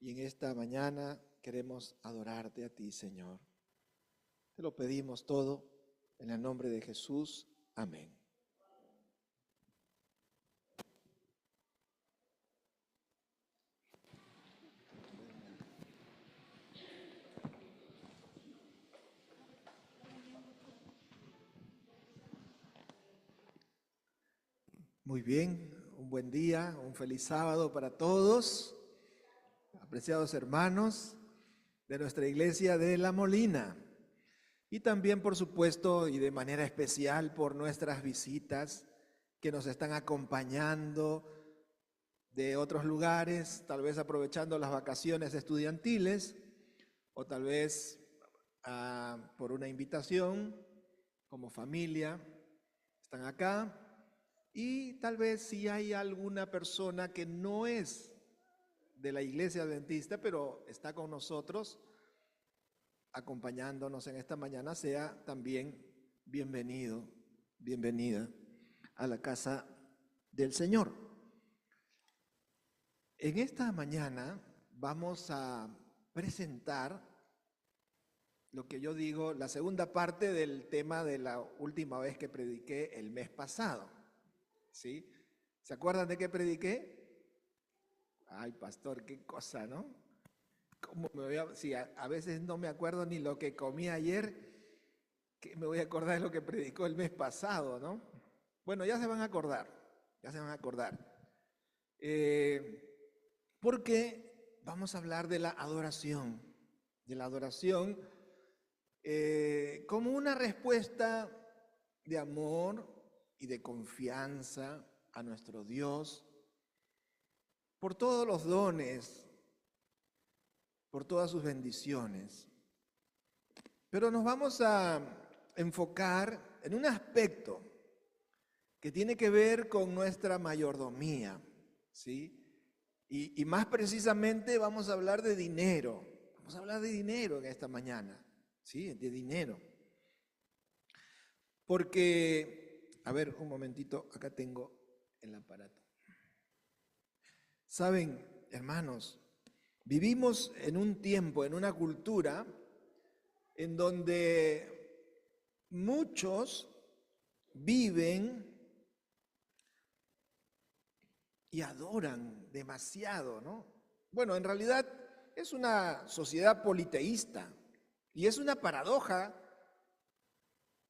Y en esta mañana queremos adorarte a ti, Señor. Te lo pedimos todo en el nombre de Jesús. Amén. Muy bien, un buen día, un feliz sábado para todos, apreciados hermanos de nuestra iglesia de La Molina. Y también, por supuesto, y de manera especial por nuestras visitas que nos están acompañando de otros lugares, tal vez aprovechando las vacaciones estudiantiles o tal vez por una invitación como familia, están acá. Y tal vez si hay alguna persona que no es de la iglesia adventista, pero está con nosotros, acompañándonos en esta mañana, sea también bienvenido, bienvenida a la casa del Señor. En esta mañana vamos a presentar lo que yo digo, la segunda parte del tema de la última vez que prediqué el mes pasado. ¿Sí? ¿Se acuerdan de qué prediqué? Ay, pastor, qué cosa, ¿no? ¿Cómo me voy a, si a veces no me acuerdo ni lo que comí ayer, que me voy a acordar de lo que predicó el mes pasado, ¿no? Bueno, ya se van a acordar, ya se van a acordar. Porque vamos a hablar de la adoración como una respuesta de amor y de confianza a nuestro Dios por todos los dones, por todas sus bendiciones. Pero nos vamos a enfocar en un aspecto que tiene que ver con nuestra mayordomía, ¿sí? Y más precisamente vamos a hablar de dinero. Vamos a hablar de dinero en esta mañana, ¿sí? De dinero. Porque a ver, un momentito, acá tengo el aparato. Saben, hermanos, vivimos en un tiempo, en una cultura, en donde muchos viven y adoran demasiado, ¿no? Bueno, en realidad es una sociedad politeísta y es una paradoja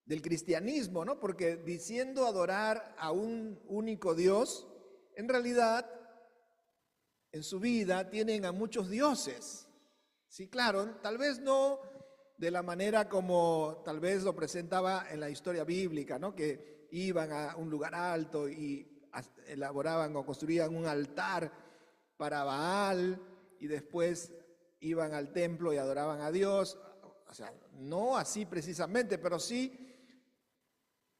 del cristianismo, ¿no? Porque diciendo adorar a un único Dios, en realidad en su vida tienen a muchos dioses. Sí, claro, tal vez no de la manera como tal vez lo presentaba en la historia bíblica, ¿no? Que iban a un lugar alto y elaboraban o construían un altar para Baal y después iban al templo y adoraban a Dios. sea, no así precisamente, pero sí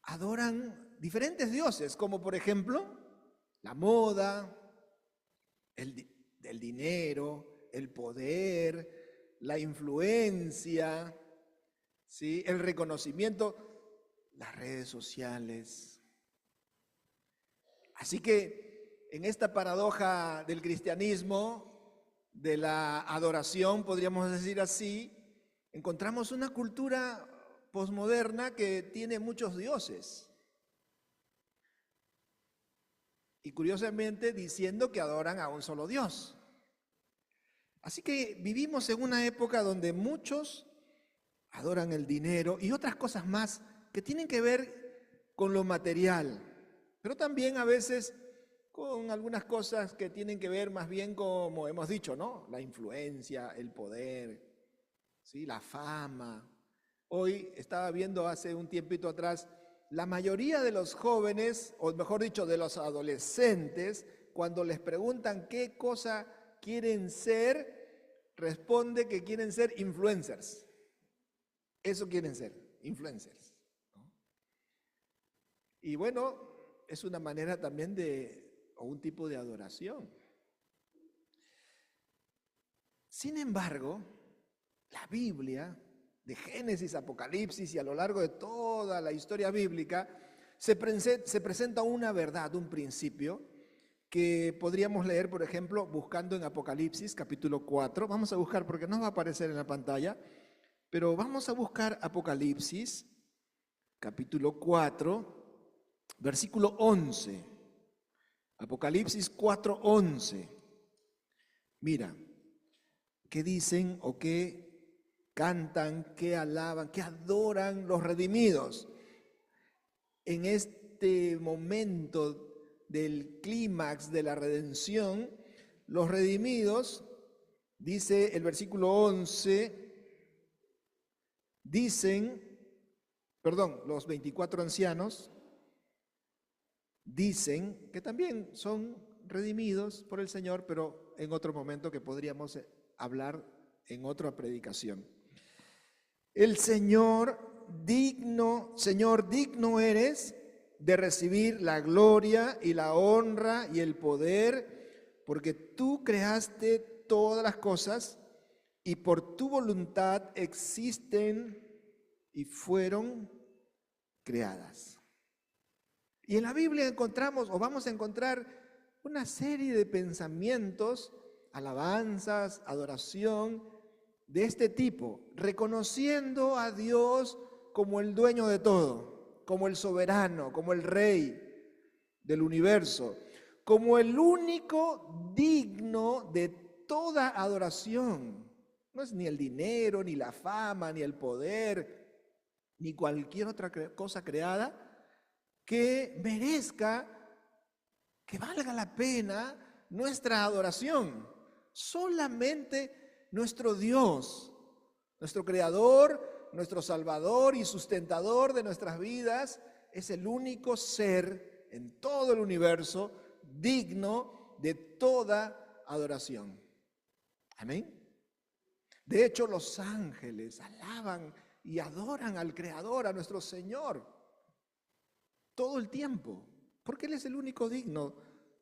adoran diferentes dioses, como por ejemplo la moda, el dinero, el poder, la influencia, ¿sí? El reconocimiento, las redes sociales. Así que en esta paradoja del cristianismo, de la adoración, podríamos decir así, encontramos una cultura posmoderna que tiene muchos dioses. Y curiosamente diciendo que adoran a un solo Dios. Así que vivimos en una época donde muchos adoran el dinero y otras cosas más que tienen que ver con lo material, pero también a veces con algunas cosas que tienen que ver más bien, como hemos dicho, ¿no? La influencia, el poder, ¿sí? La fama. Hoy estaba viendo hace un tiempito atrás, la mayoría de los jóvenes, o mejor dicho, de los adolescentes, cuando les preguntan qué cosa quieren ser, responde que quieren ser influencers. Eso quieren ser, influencers, ¿no? Y bueno, es una manera también o un tipo de adoración. Sin embargo, la Biblia, de Génesis, Apocalipsis y a lo largo de toda la historia bíblica, se presenta una verdad, un principio, que podríamos leer, por ejemplo, buscando en Apocalipsis, capítulo 4. Vamos a buscar, porque no va a aparecer en la pantalla, pero vamos a buscar Apocalipsis, capítulo 4, versículo 11. Apocalipsis 4:11. Mira, ¿qué dicen o qué cantan, qué alaban, qué adoran los redimidos? En este momento del clímax de la redención, los redimidos, dice el versículo 11, los 24 ancianos, dicen que también son redimidos por el Señor, pero en otro momento que podríamos hablar en otra predicación. El Señor digno eres de recibir la gloria y la honra y el poder, porque tú creaste todas las cosas y por tu voluntad existen y fueron creadas. Y en la Biblia encontramos, o vamos a encontrar, una serie de pensamientos, alabanzas, adoración de este tipo, reconociendo a Dios como el dueño de todo, como el soberano, como el rey del universo, como el único digno de toda adoración. No es ni el dinero, ni la fama, ni el poder, ni cualquier otra cosa creada que merezca, que valga la pena nuestra adoración. Solamente nuestro Dios, nuestro Creador, nuestro Salvador y sustentador de nuestras vidas, es el único ser en todo el universo digno de toda adoración. Amén. De hecho, los ángeles alaban y adoran al Creador, a nuestro Señor, todo el tiempo, porque Él es el único digno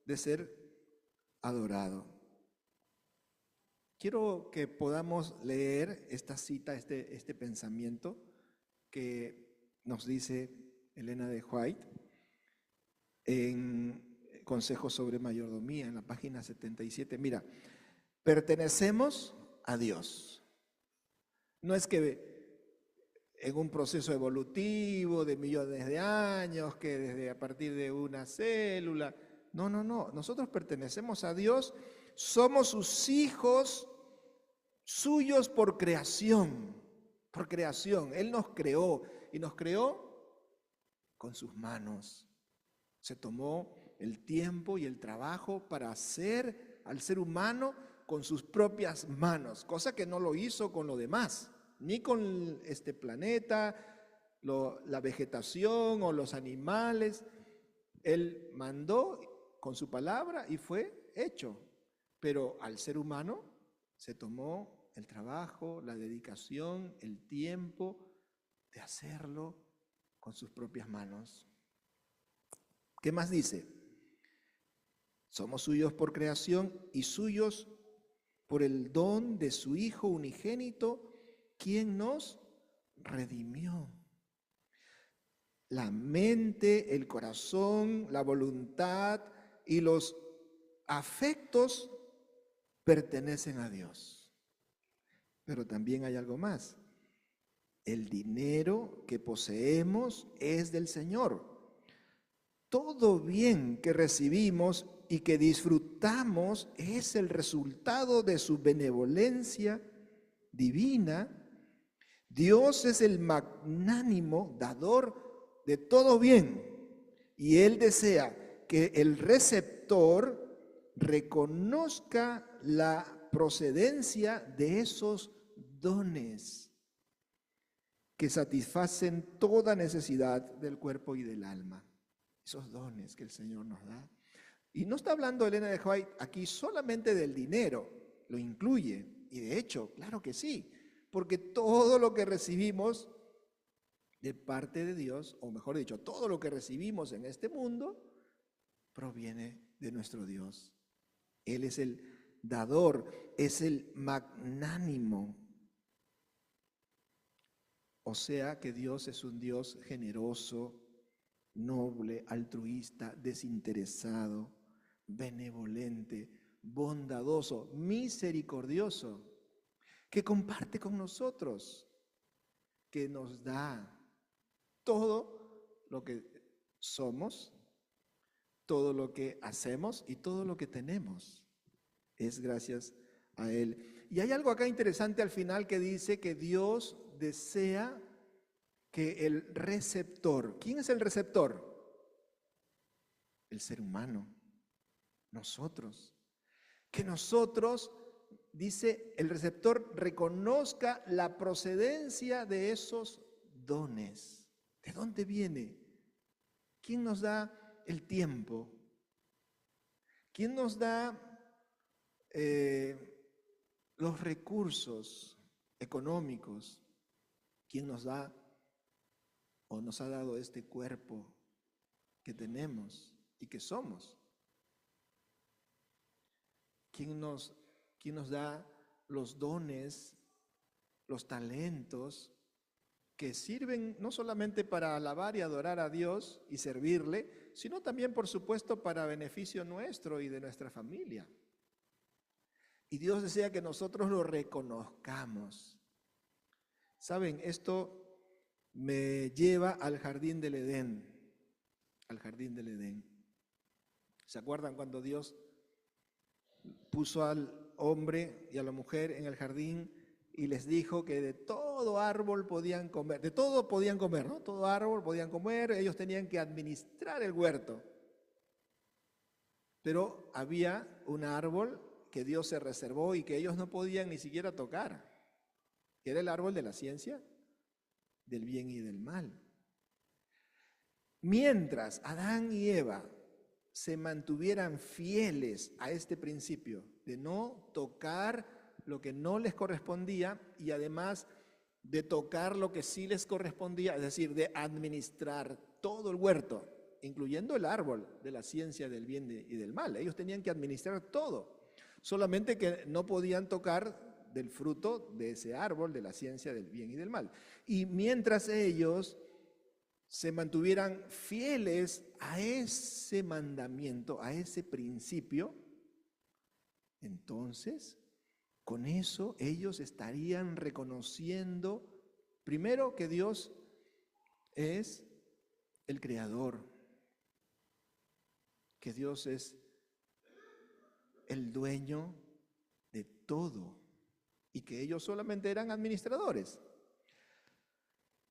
de ser adorado. Quiero que podamos leer esta cita, este pensamiento que nos dice Elena de White en Consejos sobre Mayordomía, en la página 77. Mira, pertenecemos a Dios. No es que en un proceso evolutivo de millones de años, que desde a partir de una célula. No. Nosotros pertenecemos a Dios, somos sus hijos, suyos por creación. Por creación. Él nos creó y nos creó con sus manos. Se tomó el tiempo y el trabajo para hacer al ser humano con sus propias manos, cosa que no lo hizo con lo demás, ni con este planeta, la vegetación o los animales. Él mandó con su palabra y fue hecho. Pero al ser humano se tomó el trabajo, la dedicación, el tiempo de hacerlo con sus propias manos. ¿Qué más dice? Somos suyos por creación y suyos por el don de su Hijo unigénito, quien nos redimió. La mente, el corazón, la voluntad y los afectos pertenecen a Dios. Pero también hay algo más. El dinero que poseemos es del Señor. Todo bien que recibimos y que disfrutamos es el resultado de su benevolencia divina. Dios es el magnánimo dador de todo bien y Él desea que el receptor reconozca la procedencia de esos dones que satisfacen toda necesidad del cuerpo y del alma. Esos dones que el Señor nos da. Y no está hablando Elena de White aquí solamente del dinero, lo incluye. Y de hecho, claro que sí, porque todo lo que recibimos de parte de Dios, o mejor dicho, todo lo que recibimos en este mundo, proviene de nuestro Dios. Él es el dador, es el magnánimo. O sea que Dios es un Dios generoso, noble, altruista, desinteresado, benevolente, bondadoso, misericordioso, que comparte con nosotros, que nos da todo lo que somos, todo lo que hacemos y todo lo que tenemos. Es gracias a Él. Y hay algo acá interesante al final que dice que Dios desea que el receptor, ¿quién es el receptor? El ser humano, nosotros. Que nosotros, dice, el receptor reconozca la procedencia de esos dones. ¿De dónde viene? ¿Quién nos da el tiempo? ¿Quién nos da los recursos económicos? ¿Quién nos da o nos ha dado este cuerpo que tenemos y que somos? ¿Quién nos da los dones, los talentos que sirven no solamente para alabar y adorar a Dios y servirle, sino también, por supuesto, para beneficio nuestro y de nuestra familia? Y Dios desea que nosotros lo reconozcamos. Saben, esto me lleva al jardín del Edén, al jardín del Edén. ¿Se acuerdan cuando Dios puso al hombre y a la mujer en el jardín y les dijo que de todo árbol podían comer, de todo podían comer, ¿no? Todo árbol podían comer, ellos tenían que administrar el huerto. Pero había un árbol que Dios se reservó y que ellos no podían ni siquiera tocar, que era el árbol de la ciencia del bien y del mal. Mientras Adán y Eva se mantuvieran fieles a este principio de no tocar lo que no les correspondía y además de tocar lo que sí les correspondía, es decir, de administrar todo el huerto, incluyendo el árbol de la ciencia del bien y del mal. Ellos tenían que administrar todo, solamente que no podían tocar del fruto de ese árbol de la ciencia del bien y del mal. Y mientras ellos se mantuvieran fieles a ese mandamiento, a ese principio, entonces, con eso ellos estarían reconociendo, primero, que Dios es el creador, que Dios es el dueño de todo y que ellos solamente eran administradores.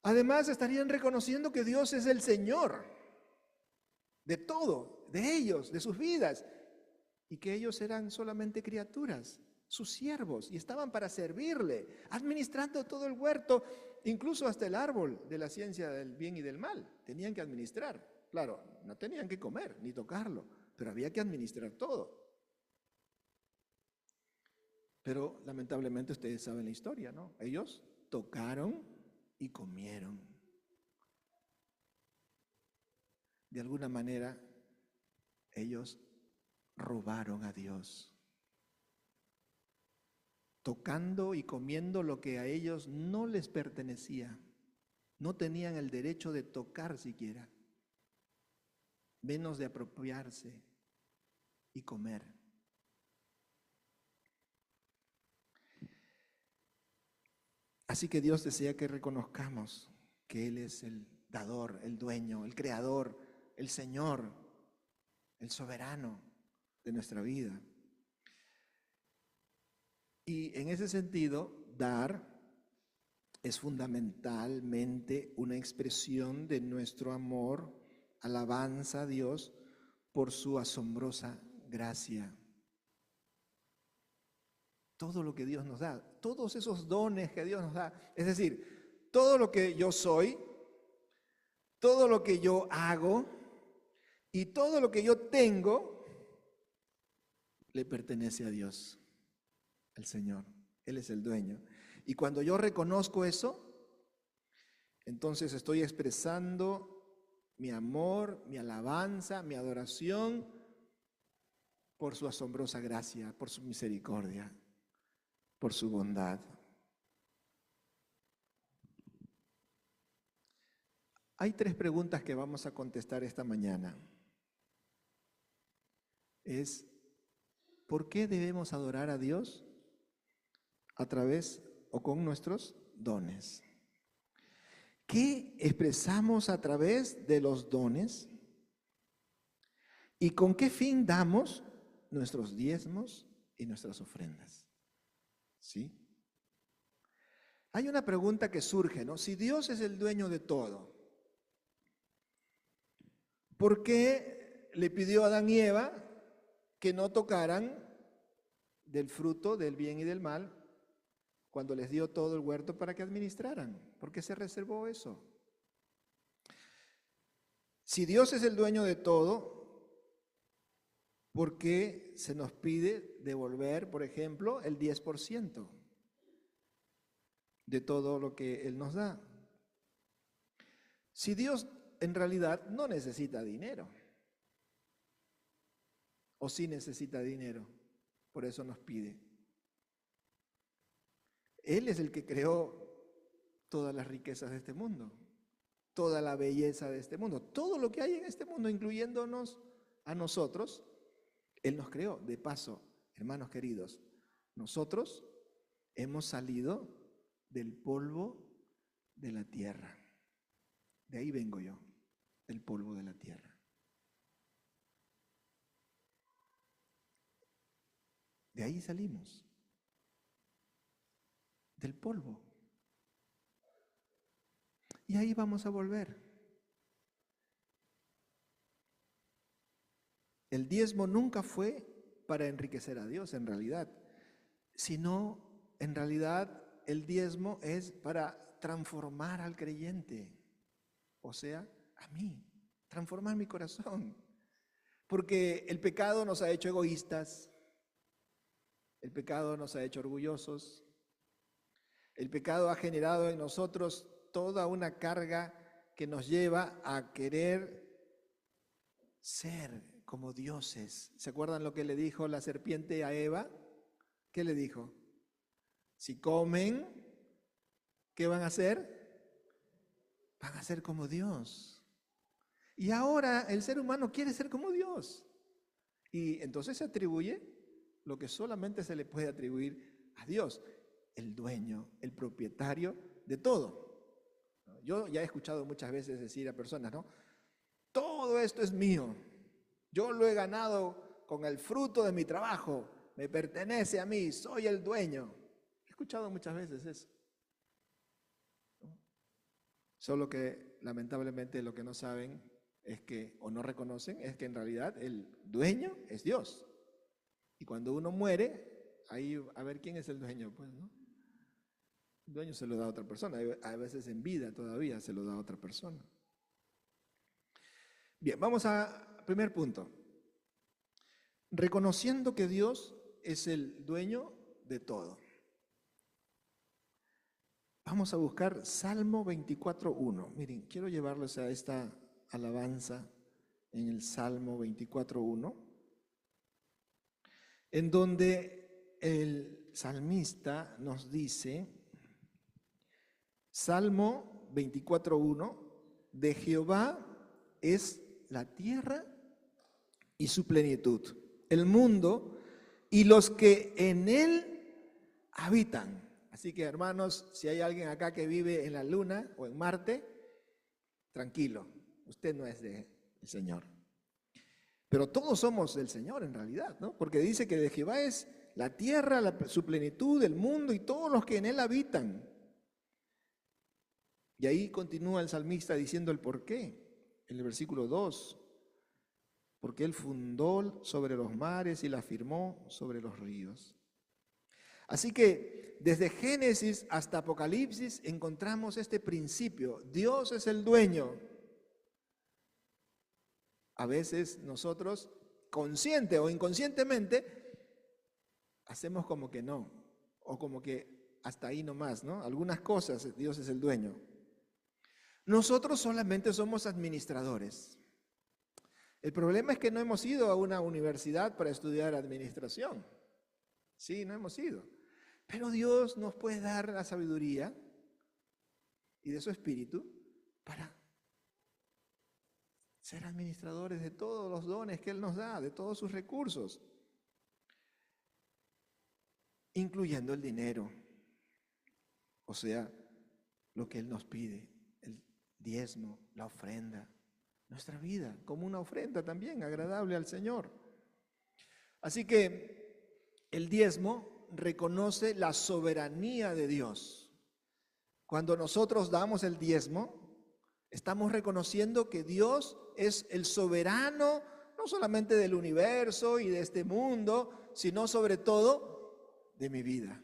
Además, estarían reconociendo que Dios es el Señor de todo, de ellos, de sus vidas, y que ellos eran solamente criaturas, sus siervos, y estaban para servirle, administrando todo el huerto, incluso hasta el árbol de la ciencia del bien y del mal. Tenían que administrar. Claro, no tenían que comer ni tocarlo, pero había que administrar todo. Pero lamentablemente ustedes saben la historia, ¿no? Ellos tocaron y comieron. De alguna manera, ellos robaron a Dios, tocando y comiendo lo que a ellos no les pertenecía. No tenían el derecho de tocar siquiera, menos de apropiarse y comer. Así que Dios desea que reconozcamos que Él es el dador, el dueño, el creador, el Señor, el soberano de nuestra vida. Y en ese sentido, dar es fundamentalmente una expresión de nuestro amor, alabanza a Dios por su asombrosa gracia. Todo lo que Dios nos da, todos esos dones que Dios nos da, es decir, todo lo que yo soy, todo lo que yo hago y todo lo que yo tengo, le pertenece a Dios, al Señor. Él es el dueño. Y cuando yo reconozco eso, entonces estoy expresando mi amor, mi alabanza, mi adoración por su asombrosa gracia, por su misericordia, por su bondad. Hay 3 preguntas que vamos a contestar esta mañana. Es, ¿por qué debemos adorar a Dios? A través o con nuestros dones. ¿Qué expresamos a través de los dones? ¿Y con qué fin damos nuestros diezmos y nuestras ofrendas? ¿Sí? Hay una pregunta que surge, ¿no? Si Dios es el dueño de todo, ¿por qué le pidió a Adán y Eva que no tocaran del fruto del bien y del mal cuando les dio todo el huerto para que administraran? ¿Por qué se reservó eso? Si Dios es el dueño de todo, ¿por qué se nos pide devolver, por ejemplo, el 10% de todo lo que Él nos da? Si Dios en realidad no necesita dinero, o sí necesita dinero, por eso nos pide. Él es el que creó todas las riquezas de este mundo, toda la belleza de este mundo, todo lo que hay en este mundo, incluyéndonos a nosotros, Él nos creó. De paso, hermanos queridos, nosotros hemos salido del polvo de la tierra. De ahí vengo yo, del polvo de la tierra. De ahí salimos, del polvo. Y ahí vamos a volver. El diezmo nunca fue para enriquecer a Dios en realidad, sino en realidad el diezmo es para transformar al creyente, o sea, a mí, transformar mi corazón. Porque el pecado nos ha hecho egoístas, el pecado nos ha hecho orgullosos, el pecado ha generado en nosotros toda una carga que nos lleva a querer ser como dioses. ¿Se acuerdan lo que le dijo la serpiente a Eva? ¿Qué le dijo? Si comen, ¿qué van a hacer? Van a ser como Dios. Y ahora el ser humano quiere ser como Dios. Y entonces se atribuye lo que solamente se le puede atribuir a Dios, el dueño, el propietario de todo. Yo ya he escuchado muchas veces decir a personas, ¿no? Todo esto es mío. Yo lo he ganado con el fruto de mi trabajo. Me pertenece a mí, soy el dueño. He escuchado muchas veces eso. Solo que lamentablemente lo que no saben es que, o no reconocen, es que en realidad el dueño es Dios. Y cuando uno muere, ahí a ver quién es el dueño, pues, ¿no? El dueño se lo da a otra persona, a veces en vida todavía se lo da a otra persona. Bien, vamos al primer punto. Reconociendo que Dios es el dueño de todo. Vamos a buscar Salmo 24.1. Miren, quiero llevarlos a esta alabanza en el Salmo 24.1, en donde el salmista nos dice, Salmo 24.1, de Jehová es la tierra y su plenitud, el mundo y los que en él habitan. Así que, hermanos, si hay alguien acá que vive en la luna o en Marte, tranquilo, usted no es del Señor. Pero todos somos del Señor en realidad, ¿no? Porque dice que de Jehová es la tierra, su plenitud, el mundo y todos los que en él habitan. Y ahí continúa el salmista diciendo el por qué, en el versículo 2. Porque él fundó sobre los mares y la firmó sobre los ríos. Así que desde Génesis hasta Apocalipsis encontramos este principio. Dios es el dueño. A veces nosotros, consciente o inconscientemente, hacemos como que no, o como que hasta ahí nomás, ¿no? Algunas cosas, Dios es el dueño. Nosotros solamente somos administradores. El problema es que no hemos ido a una universidad para estudiar administración. Sí, no hemos ido. Pero Dios nos puede dar la sabiduría y de su espíritu para ser administradores de todos los dones que Él nos da, de todos sus recursos, incluyendo el dinero, o sea, lo que Él nos pide, el diezmo, la ofrenda, nuestra vida como una ofrenda también agradable al Señor. Así que el diezmo reconoce la soberanía de Dios. Cuando nosotros damos el diezmo, estamos reconociendo que Dios es el soberano, no solamente del universo y de este mundo, sino sobre todo de mi vida,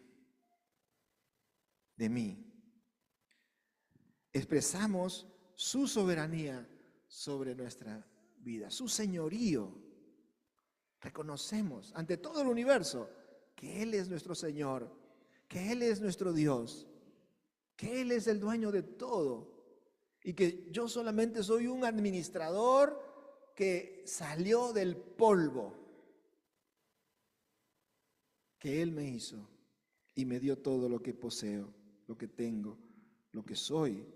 de mí. Expresamos su soberanía sobre nuestra vida, su señorío. Reconocemos ante todo el universo que Él es nuestro Señor, que Él es nuestro Dios, que Él es el dueño de todo y que yo solamente soy un administrador que salió del polvo que Él me hizo y me dio todo lo que poseo, lo que tengo, lo que soy.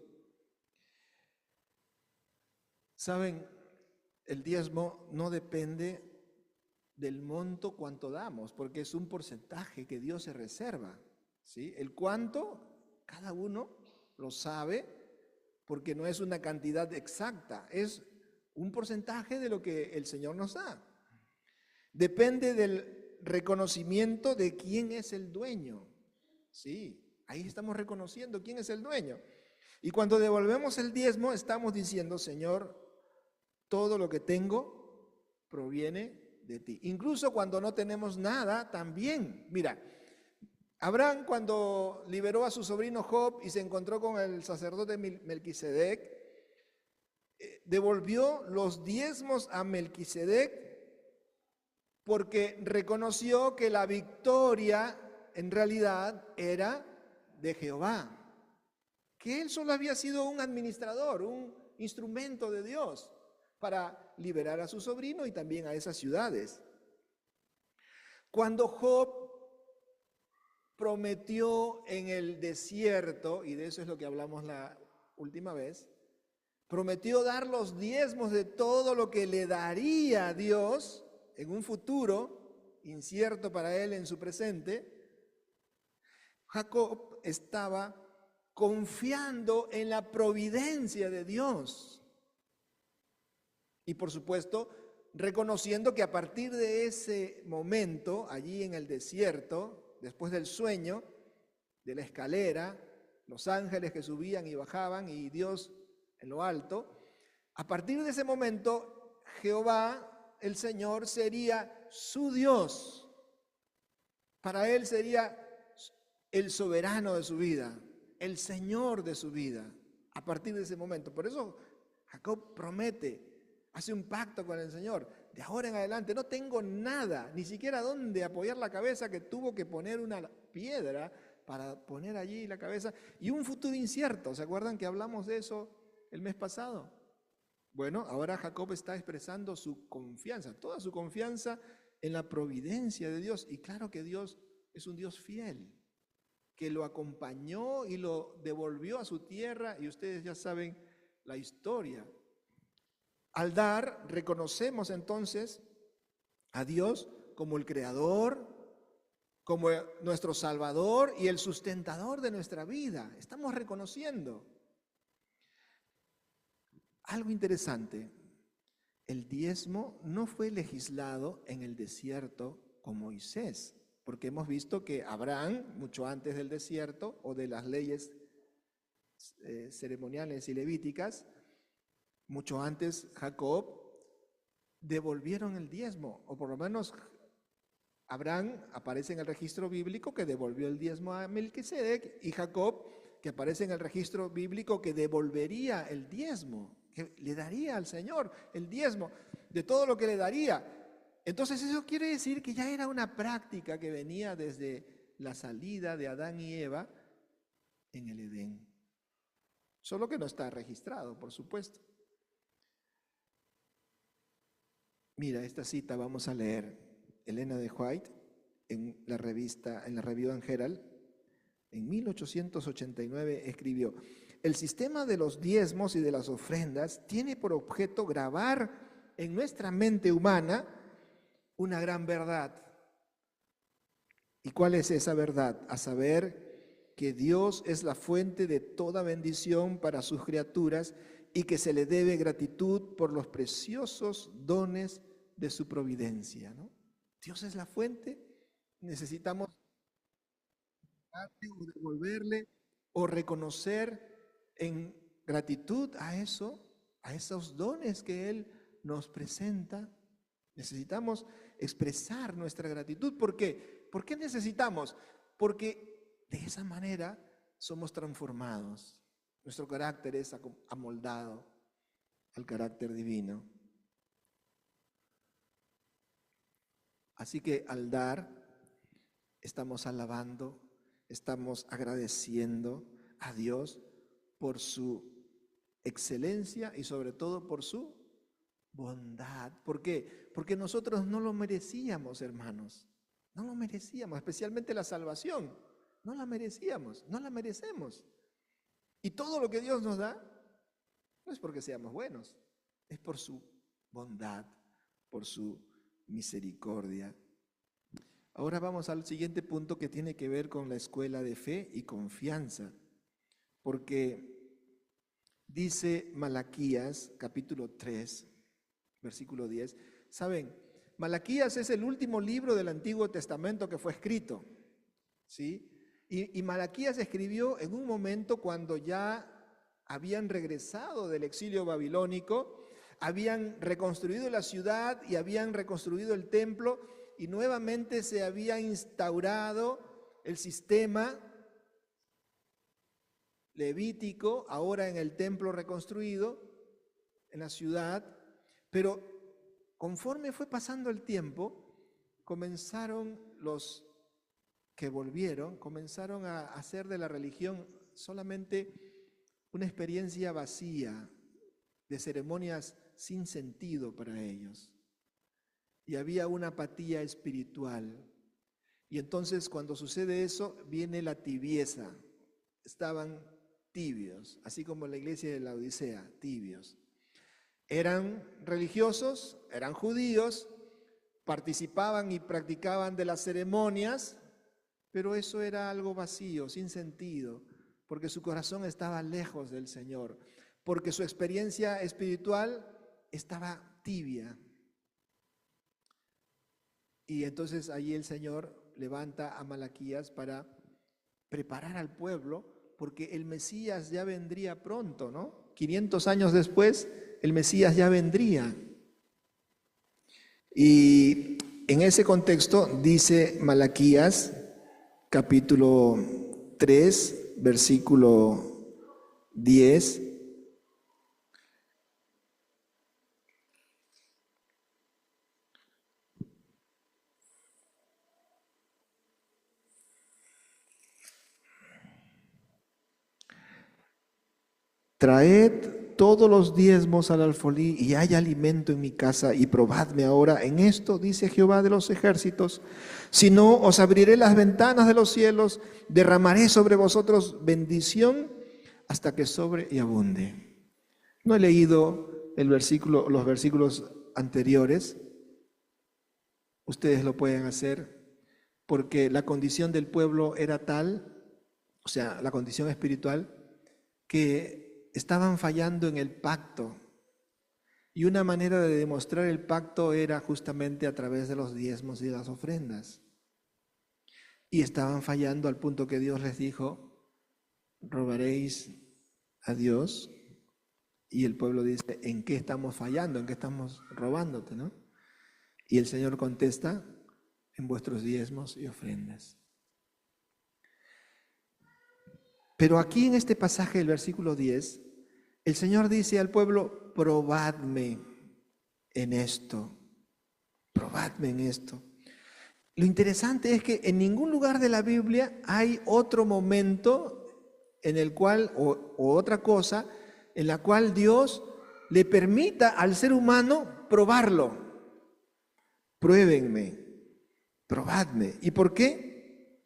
Saben, el diezmo no depende del monto cuánto damos, porque es un porcentaje que Dios se reserva, ¿sí? El cuánto, cada uno lo sabe, porque no es una cantidad exacta, es un porcentaje de lo que el Señor nos da. Depende del reconocimiento de quién es el dueño, ¿sí? Ahí estamos reconociendo quién es el dueño. Y cuando devolvemos el diezmo, estamos diciendo, Señor, todo lo que tengo proviene de ti. Incluso cuando no tenemos nada, también. Mira, Abraham cuando liberó a su sobrino Job y se encontró con el sacerdote Melquisedec, devolvió los diezmos a Melquisedec porque reconoció que la victoria en realidad era de Jehová, que él solo había sido un administrador, un instrumento de Dios para liberar a su sobrino y también a esas ciudades. Cuando Job prometió en el desierto, y de eso es lo que hablamos la última vez, prometió dar los diezmos de todo lo que le daría a Dios en un futuro incierto para él en su presente, Jacob estaba confiando en la providencia de Dios. Y por supuesto, reconociendo que a partir de ese momento, allí en el desierto, después del sueño, de la escalera, los ángeles que subían y bajaban y Dios en lo alto, a partir de ese momento, Jehová, el Señor, sería su Dios. Para él sería el soberano de su vida, el Señor de su vida, a partir de ese momento. Por eso Jacob promete, hace un pacto con el Señor. de ahora en adelante no tengo nada, ni siquiera dónde apoyar la cabeza, que tuvo que poner una piedra para poner allí la cabeza, y un futuro incierto. ¿Se acuerdan que hablamos de eso el mes pasado? Bueno, ahora Jacob está expresando su confianza, toda su confianza en la providencia de Dios. Y claro que Dios es un Dios fiel, que lo acompañó y lo devolvió a su tierra, y ustedes ya saben la historia. Al dar, reconocemos entonces a Dios como el creador, como nuestro salvador y el sustentador de nuestra vida. Estamos reconociendo. Algo interesante, el diezmo no fue legislado en el desierto con Moisés, porque hemos visto que Abraham, mucho antes del desierto o de las leyes ceremoniales y levíticas, mucho antes Jacob, devolvieron el diezmo, o por lo menos Abraham aparece en el registro bíblico que devolvió el diezmo a Melquisedec, y Jacob, que aparece en el registro bíblico que devolvería el diezmo, que le daría al Señor el diezmo de todo lo que le daría. Entonces eso quiere decir que ya era una práctica que venía desde la salida de Adán y Eva en el Edén. Solo que no está registrado, por supuesto. Mira, esta cita vamos a leer. Elena de White, en la Review and Herald, en 1889 escribió: el sistema de los diezmos y de las ofrendas tiene por objeto grabar en nuestra mente humana una gran verdad. ¿Y cuál es esa verdad? A saber, que Dios es la fuente de toda bendición para sus criaturas y que se le debe gratitud por los preciosos dones de su providencia, ¿no? Dios es la fuente, necesitamos devolverle o reconocer en gratitud a eso, a esos dones que Él nos presenta. Necesitamos expresar nuestra gratitud. ¿Por qué? ¿Por qué necesitamos? Porque de esa manera somos transformados. Nuestro carácter es amoldado al carácter divino. Así que al dar, estamos alabando, estamos agradeciendo a Dios por su excelencia y sobre todo por su bondad. ¿Por qué? Porque nosotros no lo merecíamos, hermanos. No lo merecíamos, especialmente la salvación. No la merecíamos, no la merecemos. Y todo lo que Dios nos da no es porque seamos buenos, es por su bondad, por su misericordia. Ahora vamos al siguiente punto que tiene que ver con la escuela de fe y confianza, porque dice Malaquías capítulo 3, versículo 10. Saben, Malaquías es el último libro del Antiguo Testamento que fue escrito, ¿sí? Y Malaquías escribió en un momento cuando ya habían regresado del exilio babilónico, habían reconstruido la ciudad y habían reconstruido el templo, y nuevamente se había instaurado el sistema levítico, ahora en el templo reconstruido, en la ciudad. Pero conforme fue pasando el tiempo, comenzaron los que volvieron, comenzaron a hacer de la religión solamente una experiencia vacía, de ceremonias sin sentido para ellos. Y había una apatía espiritual. Y entonces cuando sucede eso, viene la tibieza. Estaban tibios, así como la iglesia de la Odisea, tibios. Eran religiosos, eran judíos, participaban y practicaban de las ceremonias, pero eso era algo vacío, sin sentido, porque su corazón estaba lejos del Señor, porque su experiencia espiritual estaba tibia. Y entonces allí el Señor levanta a Malaquías para preparar al pueblo, porque el Mesías ya vendría pronto, ¿no? 500 años después, el Mesías ya vendría. Y en ese contexto dice Malaquías, capítulo 3, versículo 10. traed todos los diezmos al alfolí y hay alimento en mi casa y probadme ahora en esto, dice Jehová de los ejércitos. Si no, os abriré las ventanas de los cielos, derramaré sobre vosotros bendición hasta que sobre y abunde. No he leído los versículos anteriores. Ustedes lo pueden hacer porque la condición del pueblo era tal, o sea, la condición espiritual, que estaban fallando en el pacto. Y una manera de demostrar el pacto era justamente a través de los diezmos y las ofrendas. Y estaban fallando al punto que Dios les dijo, robaréis a Dios. Y el pueblo dice, ¿en qué estamos fallando? ¿En qué estamos robándote? ¿No? Y el Señor contesta, en vuestros diezmos y ofrendas. Pero aquí en este pasaje del versículo 10, el Señor dice al pueblo, probadme en esto, probadme en esto. Lo interesante es que en ningún lugar de la Biblia hay otro momento en el cual, o otra cosa, en la cual Dios le permita al ser humano probarlo. Pruébenme, probadme. ¿Y por qué?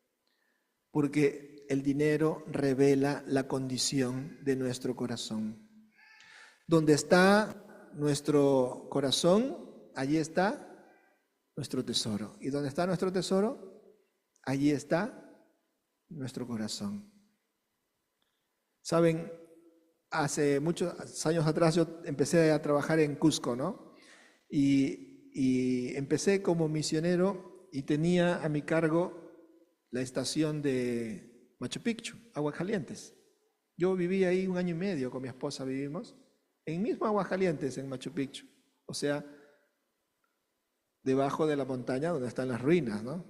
Porque el dinero revela la condición de nuestro corazón. Donde está nuestro corazón, allí está nuestro tesoro. ¿Y dónde está nuestro tesoro? Allí está nuestro corazón. Saben, hace muchos años atrás yo empecé a trabajar en Cusco, ¿no? Y empecé como misionero y tenía a mi cargo la estación de Machu Picchu, Aguascalientes. Yo viví ahí 1 año y medio con mi esposa, vivimos en mismo Aguascalientes, en Machu Picchu. O sea, debajo de la montaña donde están las ruinas, ¿no?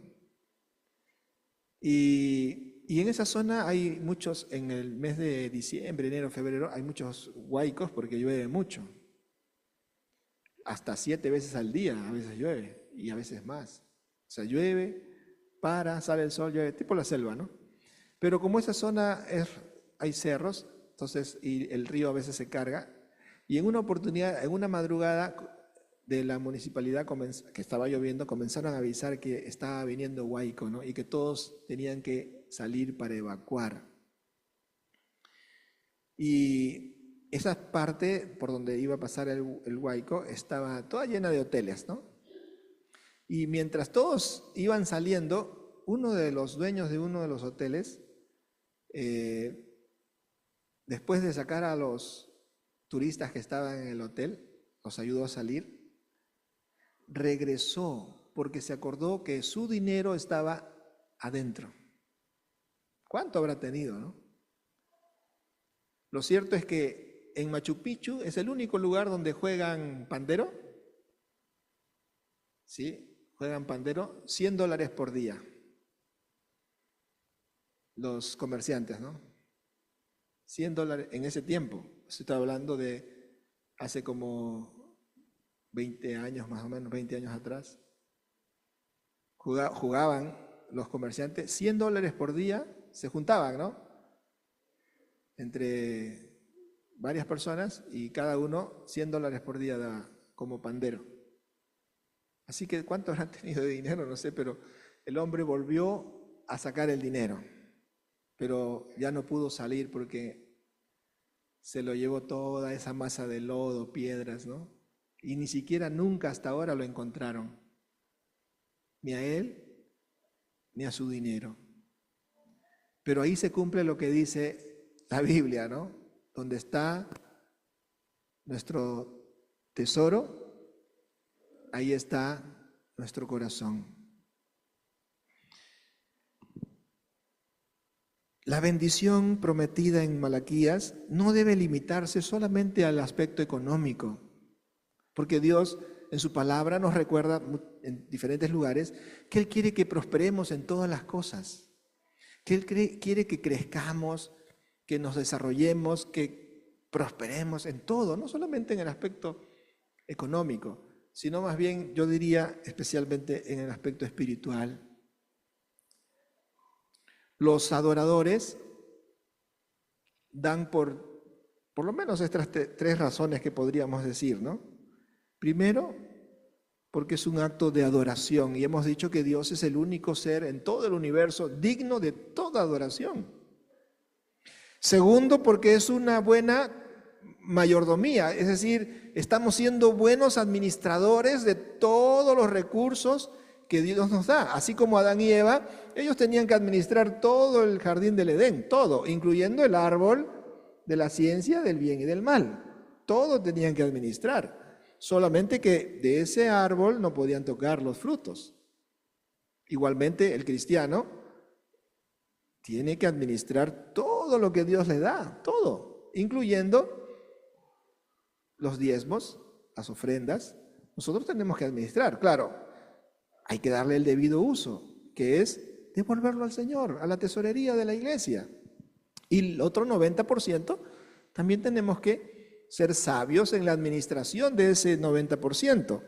Y en esa zona hay muchos, en el mes de diciembre, enero, febrero, hay muchos huaicos porque llueve mucho. Hasta 7 veces al día a veces llueve y a veces más. O sea, llueve, sale el sol, llueve, tipo la selva, ¿no? Pero como esa zona hay cerros, entonces, y el río a veces se carga, y en una oportunidad, en una madrugada de la municipalidad que estaba lloviendo, comenzaron a avisar que estaba viniendo huaico, ¿no? Y que todos tenían que salir para evacuar. Y esa parte por donde iba a pasar el huaico estaba toda llena de hoteles, ¿no? Y mientras todos iban saliendo, uno de los dueños de uno de los hoteles, después de sacar a los turistas que estaban en el hotel, los ayudó a salir, regresó porque se acordó que su dinero estaba adentro. ¿Cuánto habrá tenido, no? Lo cierto es que en Machu Picchu es el único lugar donde juegan pandero. ¿Sí? Juegan pandero, $100 por día. Los comerciantes, ¿no? $100 en ese tiempo. Estoy hablando de hace como 20 años, más o menos, 20 años atrás. Jugaban los comerciantes, $100 por día, se juntaban, ¿no? Entre varias personas y cada uno $100 por día daba como pandero. Así que, ¿cuánto habrán tenido de dinero? No sé, pero el hombre volvió a sacar el dinero, pero ya no pudo salir porque se lo llevó toda esa masa de lodo, piedras, ¿no? Y ni siquiera nunca hasta ahora lo encontraron, ni a él, ni a su dinero. Pero ahí se cumple lo que dice la Biblia, ¿no? Donde está nuestro tesoro, ahí está nuestro corazón. La bendición prometida en Malaquías no debe limitarse solamente al aspecto económico, porque Dios en su palabra nos recuerda en diferentes lugares que Él quiere que prosperemos en todas las cosas, que Él quiere que crezcamos, que nos desarrollemos, que prosperemos en todo, no solamente en el aspecto económico, sino más bien, yo diría, especialmente en el aspecto espiritual. Los adoradores dan por Por lo menos estas tres razones que podríamos decir, ¿no? Primero, porque es un acto de adoración y hemos dicho que Dios es el único ser en todo el universo digno de toda adoración. Segundo, porque es una buena mayordomía, es decir, estamos siendo buenos administradores de todos los recursos que Dios nos da. Así como Adán y Eva, ellos tenían que administrar todo el jardín del Edén, todo, incluyendo el árbol de la ciencia del bien y del mal. Todo tenían que administrar. Solamente que de ese árbol no podían tocar los frutos. Igualmente, el cristiano tiene que administrar todo lo que Dios le da, todo, incluyendo los diezmos, las ofrendas. Nosotros tenemos que administrar, claro, hay que darle el debido uso, que es devolverlo al Señor, a la tesorería de la iglesia. Y el otro 90% también tenemos que ser sabios en la administración de ese 90%.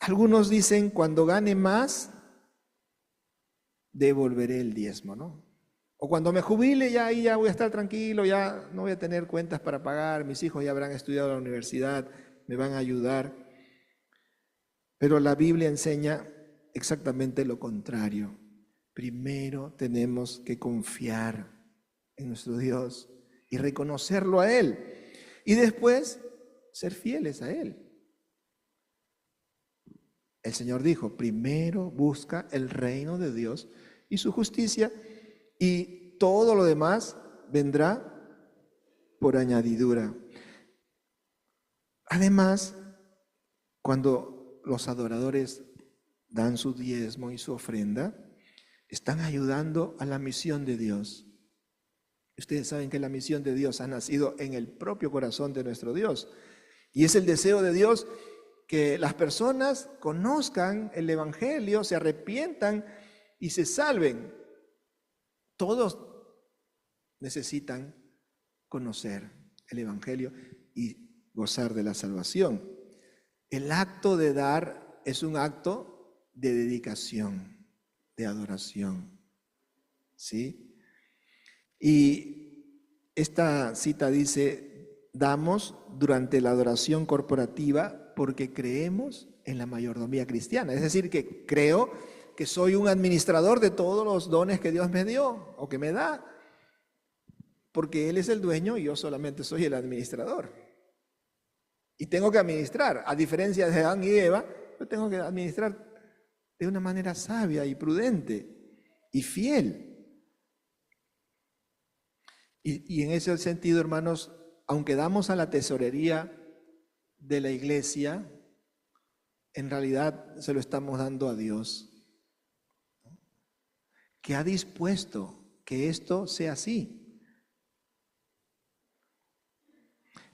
Algunos dicen, cuando gane más, devolveré el diezmo, ¿no? O cuando me jubile, ya ahí ya voy a estar tranquilo, ya no voy a tener cuentas para pagar, mis hijos ya habrán estudiado en la universidad, me van a ayudar. Pero la Biblia enseña exactamente lo contrario. Primero tenemos que confiar en nuestro Dios y reconocerlo a Él. Y después ser fieles a Él. El Señor dijo, primero busca el reino de Dios y su justicia, y todo lo demás vendrá por añadidura. Además, cuando los adoradores dan su diezmo y su ofrenda, están ayudando a la misión de Dios. Ustedes saben que la misión de Dios ha nacido en el propio corazón de nuestro Dios. Y es el deseo de Dios que las personas conozcan el Evangelio, se arrepientan y se salven. Todos necesitan conocer el Evangelio y gozar de la salvación. El acto de dar es un acto de dedicación, de adoración. ¿Sí? Y esta cita dice, damos durante la adoración corporativa porque creemos en la mayordomía cristiana. Es decir, que creo que soy un administrador de todos los dones que Dios me dio o que me da, porque Él es el dueño y yo solamente soy el administrador. Y tengo que administrar, a diferencia de Adán y Eva, yo tengo que administrar de una manera sabia y prudente y fiel. Y en ese sentido, hermanos, aunque damos a la tesorería de la iglesia, en realidad se lo estamos dando a Dios, que ha dispuesto que esto sea así.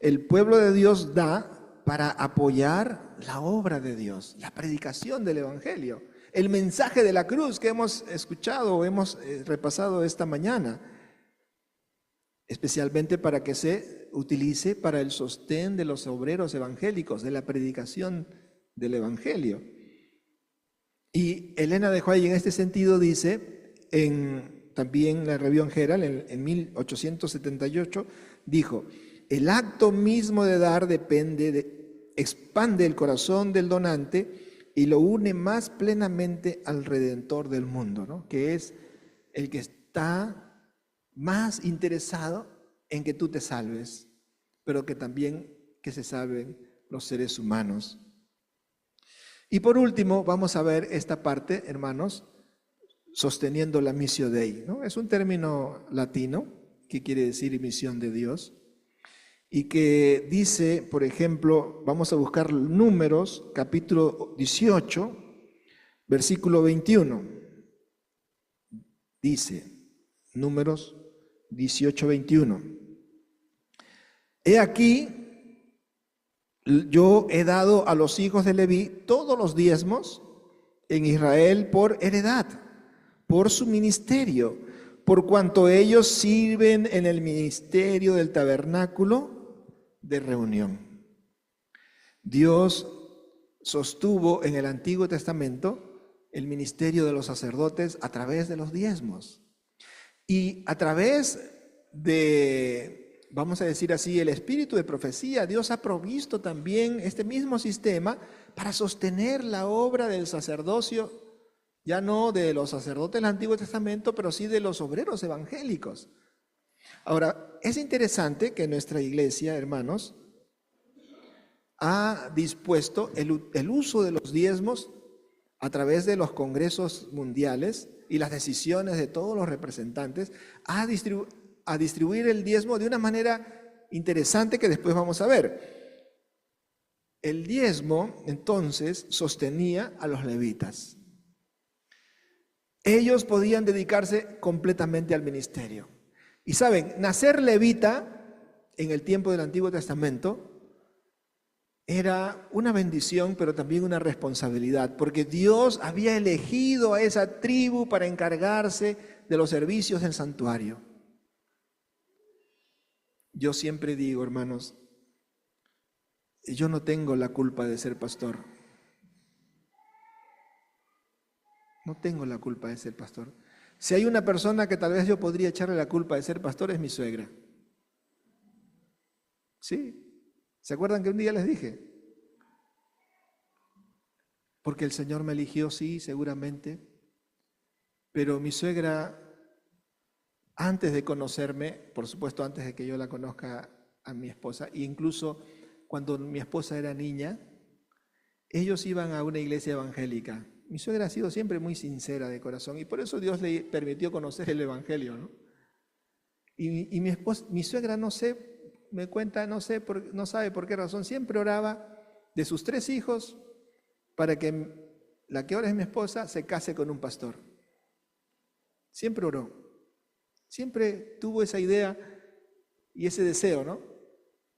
El pueblo de Dios da para apoyar la obra de Dios, la predicación del Evangelio, el mensaje de la cruz que hemos escuchado o hemos repasado esta mañana, especialmente para que se utilice para el sostén de los obreros evangélicos, de la predicación del Evangelio. Y Elena de White en este sentido dice, también la Review Herald en 1878, dijo, el acto mismo de dar expande el corazón del donante y lo une más plenamente al Redentor del mundo, ¿no? Que es el que está más interesado en que tú te salves, pero que también que se salven los seres humanos. Y por último, vamos a ver esta parte, hermanos, sosteniendo la missio Dei, ¿no? Es un término latino que quiere decir misión de Dios y que dice, por ejemplo, vamos a buscar Números, capítulo 18, versículo 21. Dice, Números 18, 21. He aquí, yo he dado a los hijos de Leví todos los diezmos en Israel por heredad, por su ministerio, por cuanto ellos sirven en el ministerio del tabernáculo de reunión. Dios sostuvo en el Antiguo Testamento el ministerio de los sacerdotes a través de los diezmos. Y a través de vamos a decir así, el espíritu de profecía. Dios ha provisto también este mismo sistema para sostener la obra del sacerdocio, ya no de los sacerdotes del Antiguo Testamento, pero sí de los obreros evangélicos. Ahora, es interesante que nuestra iglesia, hermanos, ha dispuesto el uso de los diezmos a través de los congresos mundiales y las decisiones de todos los representantes, a distribuir el diezmo de una manera interesante que después vamos a ver. El diezmo, entonces, sostenía a los levitas. Ellos podían dedicarse completamente al ministerio. Y saben, nacer levita en el tiempo del Antiguo Testamento era una bendición, pero también una responsabilidad, porque Dios había elegido a esa tribu para encargarse de los servicios del santuario. Yo siempre digo, hermanos, yo no tengo la culpa de ser pastor. No tengo la culpa de ser pastor. Si hay una persona que tal vez yo podría echarle la culpa de ser pastor, es mi suegra. ¿Sí? ¿Se acuerdan que un día les dije? Porque el Señor me eligió, sí, seguramente. Pero mi suegra, antes de conocerme, por supuesto antes de que yo la conozca a mi esposa, e incluso cuando mi esposa era niña, ellos iban a una iglesia evangélica. Mi suegra ha sido siempre muy sincera de corazón y por eso Dios le permitió conocer el evangelio, ¿no? Y mi suegra no sé, me cuenta, no sabe por qué razón, siempre oraba de sus 3 hijos para que la que ahora es mi esposa se case con un pastor. Siempre oró. Siempre tuvo esa idea y ese deseo, ¿no?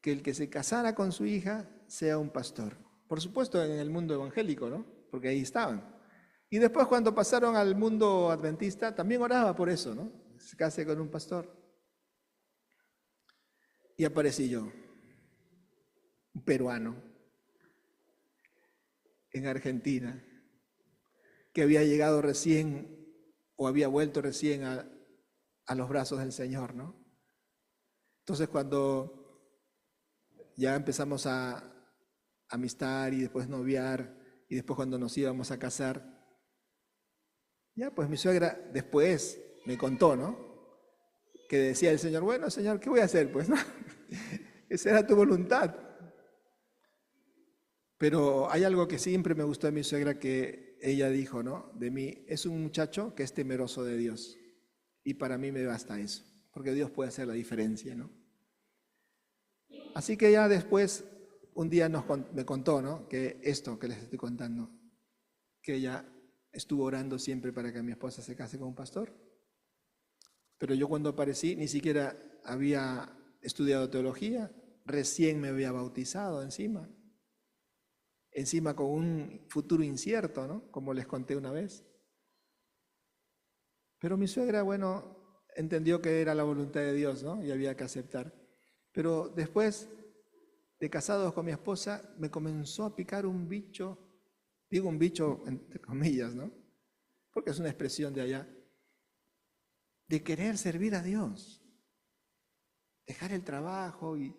Que el que se casara con su hija sea un pastor. Por supuesto en el mundo evangélico, ¿no? Porque ahí estaban. Y después cuando pasaron al mundo adventista, también oraba por eso, ¿no? Se case con un pastor. Y aparecí yo, un peruano, en Argentina, que había llegado recién o había vuelto recién a los brazos del Señor, ¿no? Entonces cuando ya empezamos a amistar y después noviar y después cuando nos íbamos a casar, ya pues mi suegra después me contó, ¿no? Que decía el Señor, bueno Señor, ¿qué voy a hacer? Pues no, esa era tu voluntad. Pero hay algo que siempre me gustó de mi suegra que ella dijo, ¿no? De mí, es un muchacho que es temeroso de Dios. Y para mí me basta eso, porque Dios puede hacer la diferencia, ¿no? Así que ya después, un día me contó, ¿no? Que esto que les estoy contando, que ella estuvo orando siempre para que mi esposa se case con un pastor. Pero yo cuando aparecí ni siquiera había estudiado teología, recién me había bautizado encima con un futuro incierto, ¿no? Como les conté una vez. Pero mi suegra, bueno, entendió que era la voluntad de Dios, ¿no? Y había que aceptar. Pero después de casados con mi esposa, me comenzó a picar un bicho, digo un bicho entre comillas, ¿no? Porque es una expresión de allá, de querer servir a Dios, dejar el trabajo y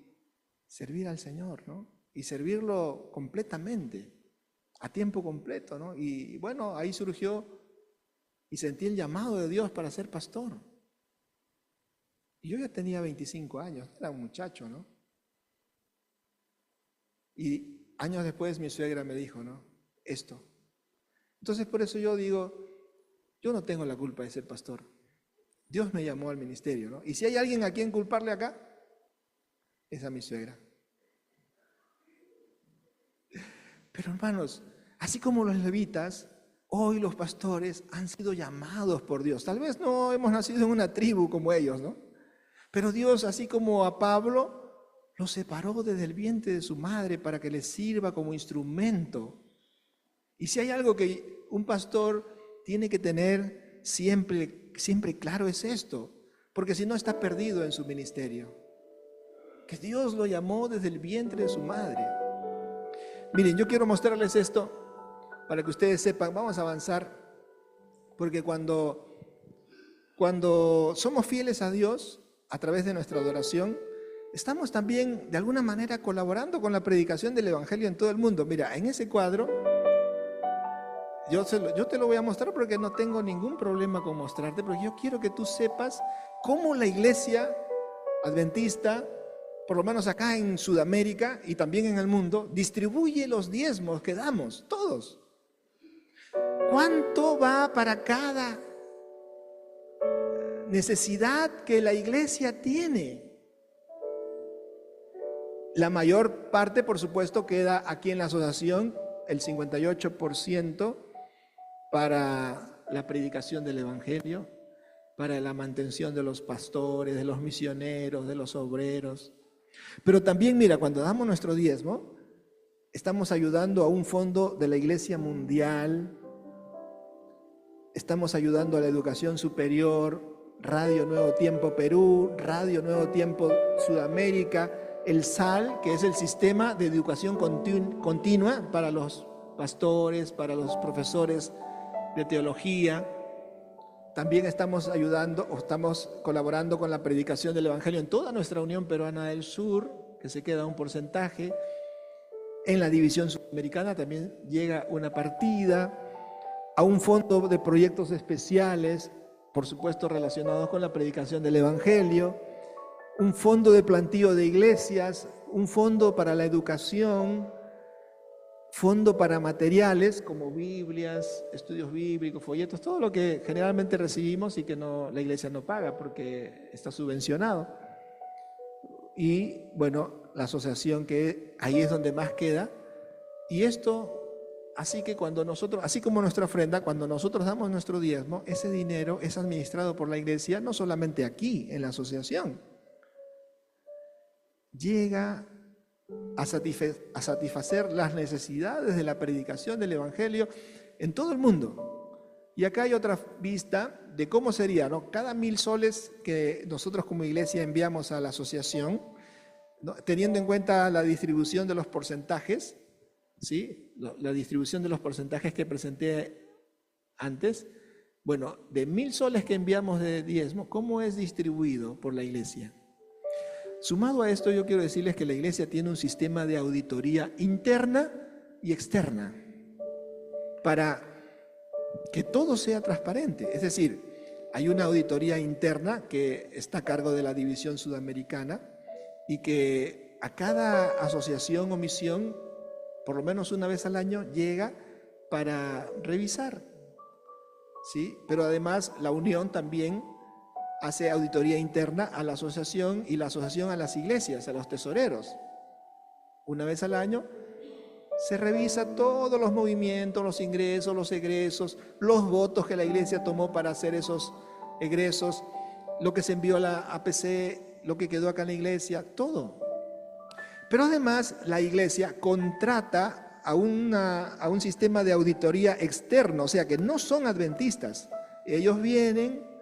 servir al Señor, ¿no? Y servirlo completamente, a tiempo completo, ¿no? Y bueno, ahí surgió y sentí el llamado de Dios para ser pastor. Y yo ya tenía 25 años, era un muchacho, ¿no? Y años después mi suegra me dijo, ¿no? Esto. Entonces por eso yo digo, yo no tengo la culpa de ser pastor. Dios me llamó al ministerio, ¿no? Y si hay alguien a quien culparle acá, es a mi suegra. Pero hermanos, así como los levitas, hoy los pastores han sido llamados por Dios. Tal vez no hemos nacido en una tribu como ellos, ¿no? Pero Dios, así como a Pablo, lo separó desde el vientre de su madre para que le sirva como instrumento. Y si hay algo que un pastor tiene que tener siempre claro es esto, porque si no está perdido en su ministerio. Que Dios lo llamó desde el vientre de su madre. Miren, yo quiero mostrarles esto para que ustedes sepan, vamos a avanzar, porque cuando somos fieles a Dios a través de nuestra adoración, estamos también de alguna manera colaborando con la predicación del Evangelio en todo el mundo. Mira, en ese cuadro, yo te lo voy a mostrar porque no tengo ningún problema con mostrarte, porque yo quiero que tú sepas cómo la iglesia adventista, por lo menos acá en Sudamérica y también en el mundo, distribuye los diezmos que damos, todos. ¿Cuánto va para cada necesidad que la iglesia tiene? La mayor parte, por supuesto, queda aquí en la asociación, el 58% para la predicación del Evangelio, para la mantención de los pastores, de los misioneros, de los obreros. Pero también, mira, cuando damos nuestro diezmo, estamos ayudando a un fondo de la Iglesia Mundial, estamos ayudando a la educación superior, Radio Nuevo Tiempo Perú, Radio Nuevo Tiempo Sudamérica, el SAL, que es el Sistema de Educación Continua para los pastores, para los profesores de teología. También estamos ayudando o estamos colaborando con la predicación del Evangelio en toda nuestra Unión Peruana del Sur, que se queda un porcentaje. En la división sudamericana también llega una partida a un fondo de proyectos especiales, por supuesto relacionados con la predicación del Evangelio, un fondo de plantío de iglesias, un fondo para la educación, fondo para materiales como Biblias, estudios bíblicos, folletos, todo lo que generalmente recibimos y que la iglesia no paga porque está subvencionado. Y bueno, la asociación, que ahí es donde más queda. Y esto, así que cuando nosotros, así como nuestra ofrenda, cuando nosotros damos nuestro diezmo, ese dinero es administrado por la iglesia, no solamente aquí en la asociación. Llega a satisfacer las necesidades de la predicación del Evangelio en todo el mundo. Y acá hay otra vista de cómo sería, ¿no? Cada 1.000 soles que nosotros como iglesia enviamos a la asociación, ¿no? Teniendo en cuenta la distribución de los porcentajes, ¿sí? La distribución de los porcentajes que presenté antes. Bueno, de 1.000 soles que enviamos de diezmo, ¿cómo es distribuido por la iglesia? Sumado a esto, yo quiero decirles que la iglesia tiene un sistema de auditoría interna y externa para que todo sea transparente. Es decir, hay una auditoría interna que está a cargo de la división sudamericana y que a cada asociación o misión, por lo menos una vez al año, llega para revisar, ¿sí? Pero además la unión también hace auditoría interna a la asociación y la asociación a las iglesias, a los tesoreros. Una vez al año se revisa todos los movimientos, los ingresos, los egresos, los votos que la iglesia tomó para hacer esos egresos, lo que se envió a la APC, lo que quedó acá en la iglesia, todo. Pero además la iglesia contrata a un sistema de auditoría externo, o sea que no son adventistas. Ellos vienen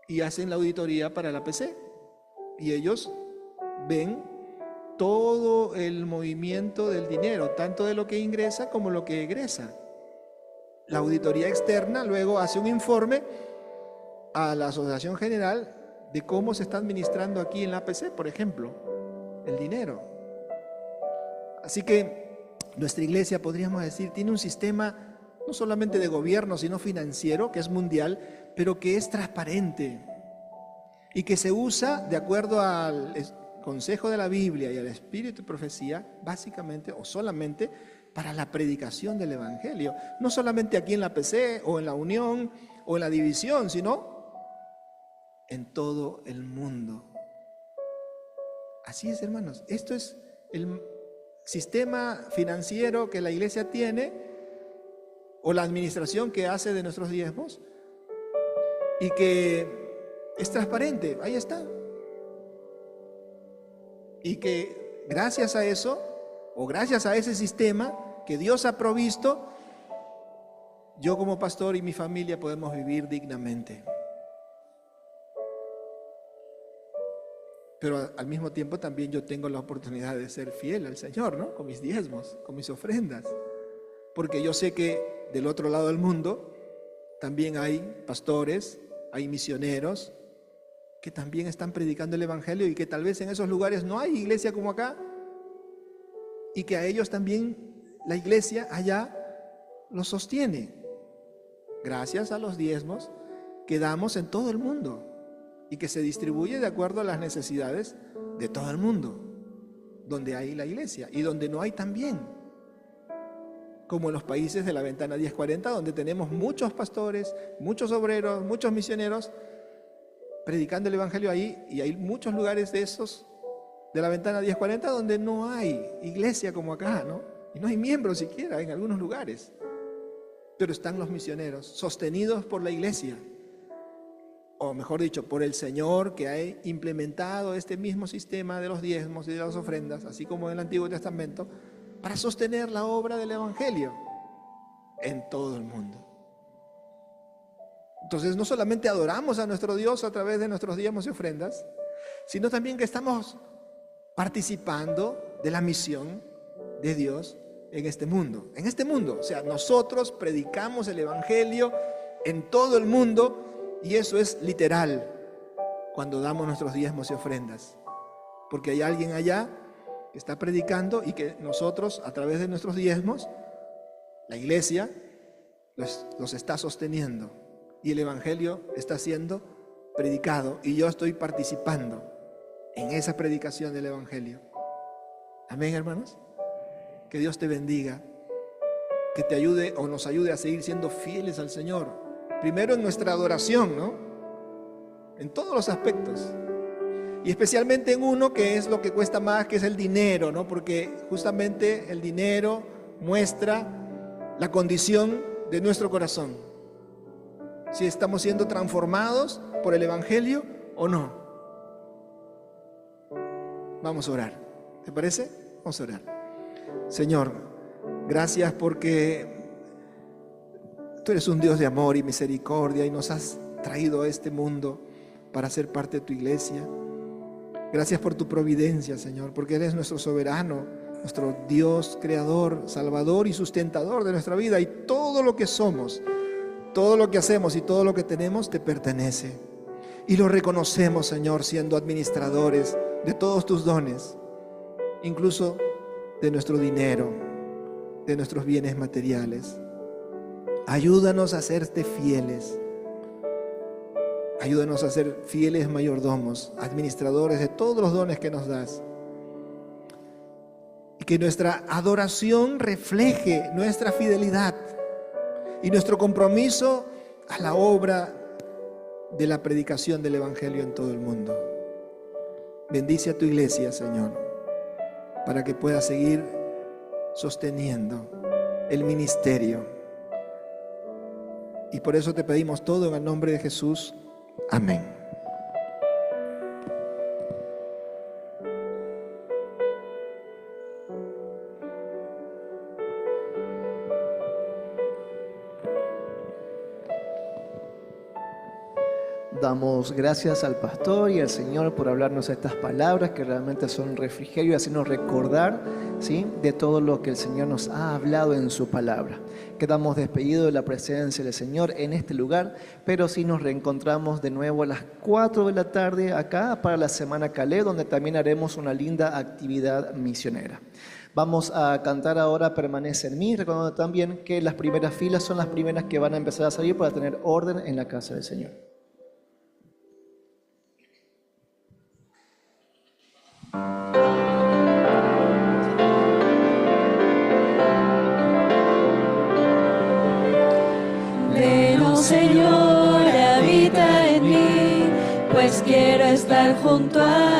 y hacen la auditoría para la APC y ellos ven todo el movimiento del dinero, tanto de lo que ingresa como lo que egresa. La auditoría externa luego hace un informe a la Asociación General de cómo se está administrando aquí en la APC, por ejemplo, el dinero. Así que nuestra iglesia, podríamos decir, tiene un sistema no solamente de gobierno, sino financiero, que es mundial, pero que es transparente y que se usa de acuerdo al consejo de la Biblia y al espíritu de profecía, básicamente o solamente para la predicación del Evangelio. No solamente aquí en la APC o en la Unión o en la división, sino en todo el mundo. Así es, hermanos. Esto es el sistema financiero que la iglesia tiene, o la administración que hace de nuestros diezmos, y que es transparente, ahí está. Y que gracias a eso, o gracias a ese sistema que Dios ha provisto, yo como pastor y mi familia podemos vivir dignamente. Pero al mismo tiempo también yo tengo la oportunidad de ser fiel al Señor, ¿no? Con mis diezmos, con mis ofrendas. Porque yo sé que del otro lado del mundo también hay pastores, hay misioneros, que también están predicando el Evangelio y que tal vez en esos lugares no hay iglesia como acá, y que a ellos también la iglesia allá los sostiene, gracias a los diezmos que damos en todo el mundo y que se distribuye de acuerdo a las necesidades de todo el mundo, donde hay la iglesia y donde no hay también, como en los países de la ventana 1040, donde tenemos muchos pastores, muchos obreros, muchos misioneros predicando el Evangelio ahí, y hay muchos lugares de esos de la ventana 1040 donde no hay iglesia como acá, ¿no? Y no hay miembros siquiera en algunos lugares. Pero están los misioneros, sostenidos por la iglesia, o mejor dicho, por el Señor, que ha implementado este mismo sistema de los diezmos y de las ofrendas, así como en el Antiguo Testamento, para sostener la obra del Evangelio en todo el mundo. Entonces, no solamente adoramos a nuestro Dios a través de nuestros diezmos y ofrendas, sino también que estamos participando de la misión de Dios en este mundo. En este mundo, o sea, nosotros predicamos el Evangelio en todo el mundo, y eso es literal cuando damos nuestros diezmos y ofrendas, porque hay alguien allá que está predicando y que nosotros, a través de nuestros diezmos, la iglesia los está sosteniendo, y el Evangelio está siendo predicado, y yo estoy participando en esa predicación del Evangelio. Amén, hermanos. Que Dios te bendiga, que te ayude o nos ayude a seguir siendo fieles al Señor. Primero en nuestra adoración, ¿no? En todos los aspectos. Y especialmente en uno que es lo que cuesta más, que es el dinero, ¿no? Porque justamente el dinero muestra la condición de nuestro corazón. Si estamos siendo transformados por el Evangelio o no. Vamos a orar. ¿Te parece? Vamos a orar. Señor, gracias porque tú eres un Dios de amor y misericordia y nos has traído a este mundo para ser parte de tu iglesia. Gracias por tu providencia, Señor, porque eres nuestro soberano, nuestro Dios, creador, salvador y sustentador de nuestra vida, y todo lo que somos, todo lo que hacemos y todo lo que tenemos te pertenece. Y lo reconocemos, Señor, siendo administradores de todos tus dones, incluso de nuestro dinero, de nuestros bienes materiales. Ayúdanos a serte fieles. Ayúdanos a ser fieles mayordomos, administradores de todos los dones que nos das. Y que nuestra adoración refleje nuestra fidelidad y nuestro compromiso a la obra de la predicación del Evangelio en todo el mundo. Bendice a tu iglesia, Señor, para que pueda seguir sosteniendo el ministerio. Y por eso te pedimos todo en el nombre de Jesús. Amén. Damos gracias al pastor y al Señor por hablarnos estas palabras que realmente son refrigerio y hacernos recordar, ¿sí?, de todo lo que el Señor nos ha hablado en su palabra. Quedamos despedidos de la presencia del Señor en este lugar, pero sí nos reencontramos de nuevo a las 4 de la tarde acá para la Semana Caleb, donde también haremos una linda actividad misionera. Vamos a cantar ahora Permanece en mí, recordando también que las primeras filas son las primeras que van a empezar a salir para tener orden en la casa del Señor. Ven, oh Señor, habita en mí, pues quiero estar junto a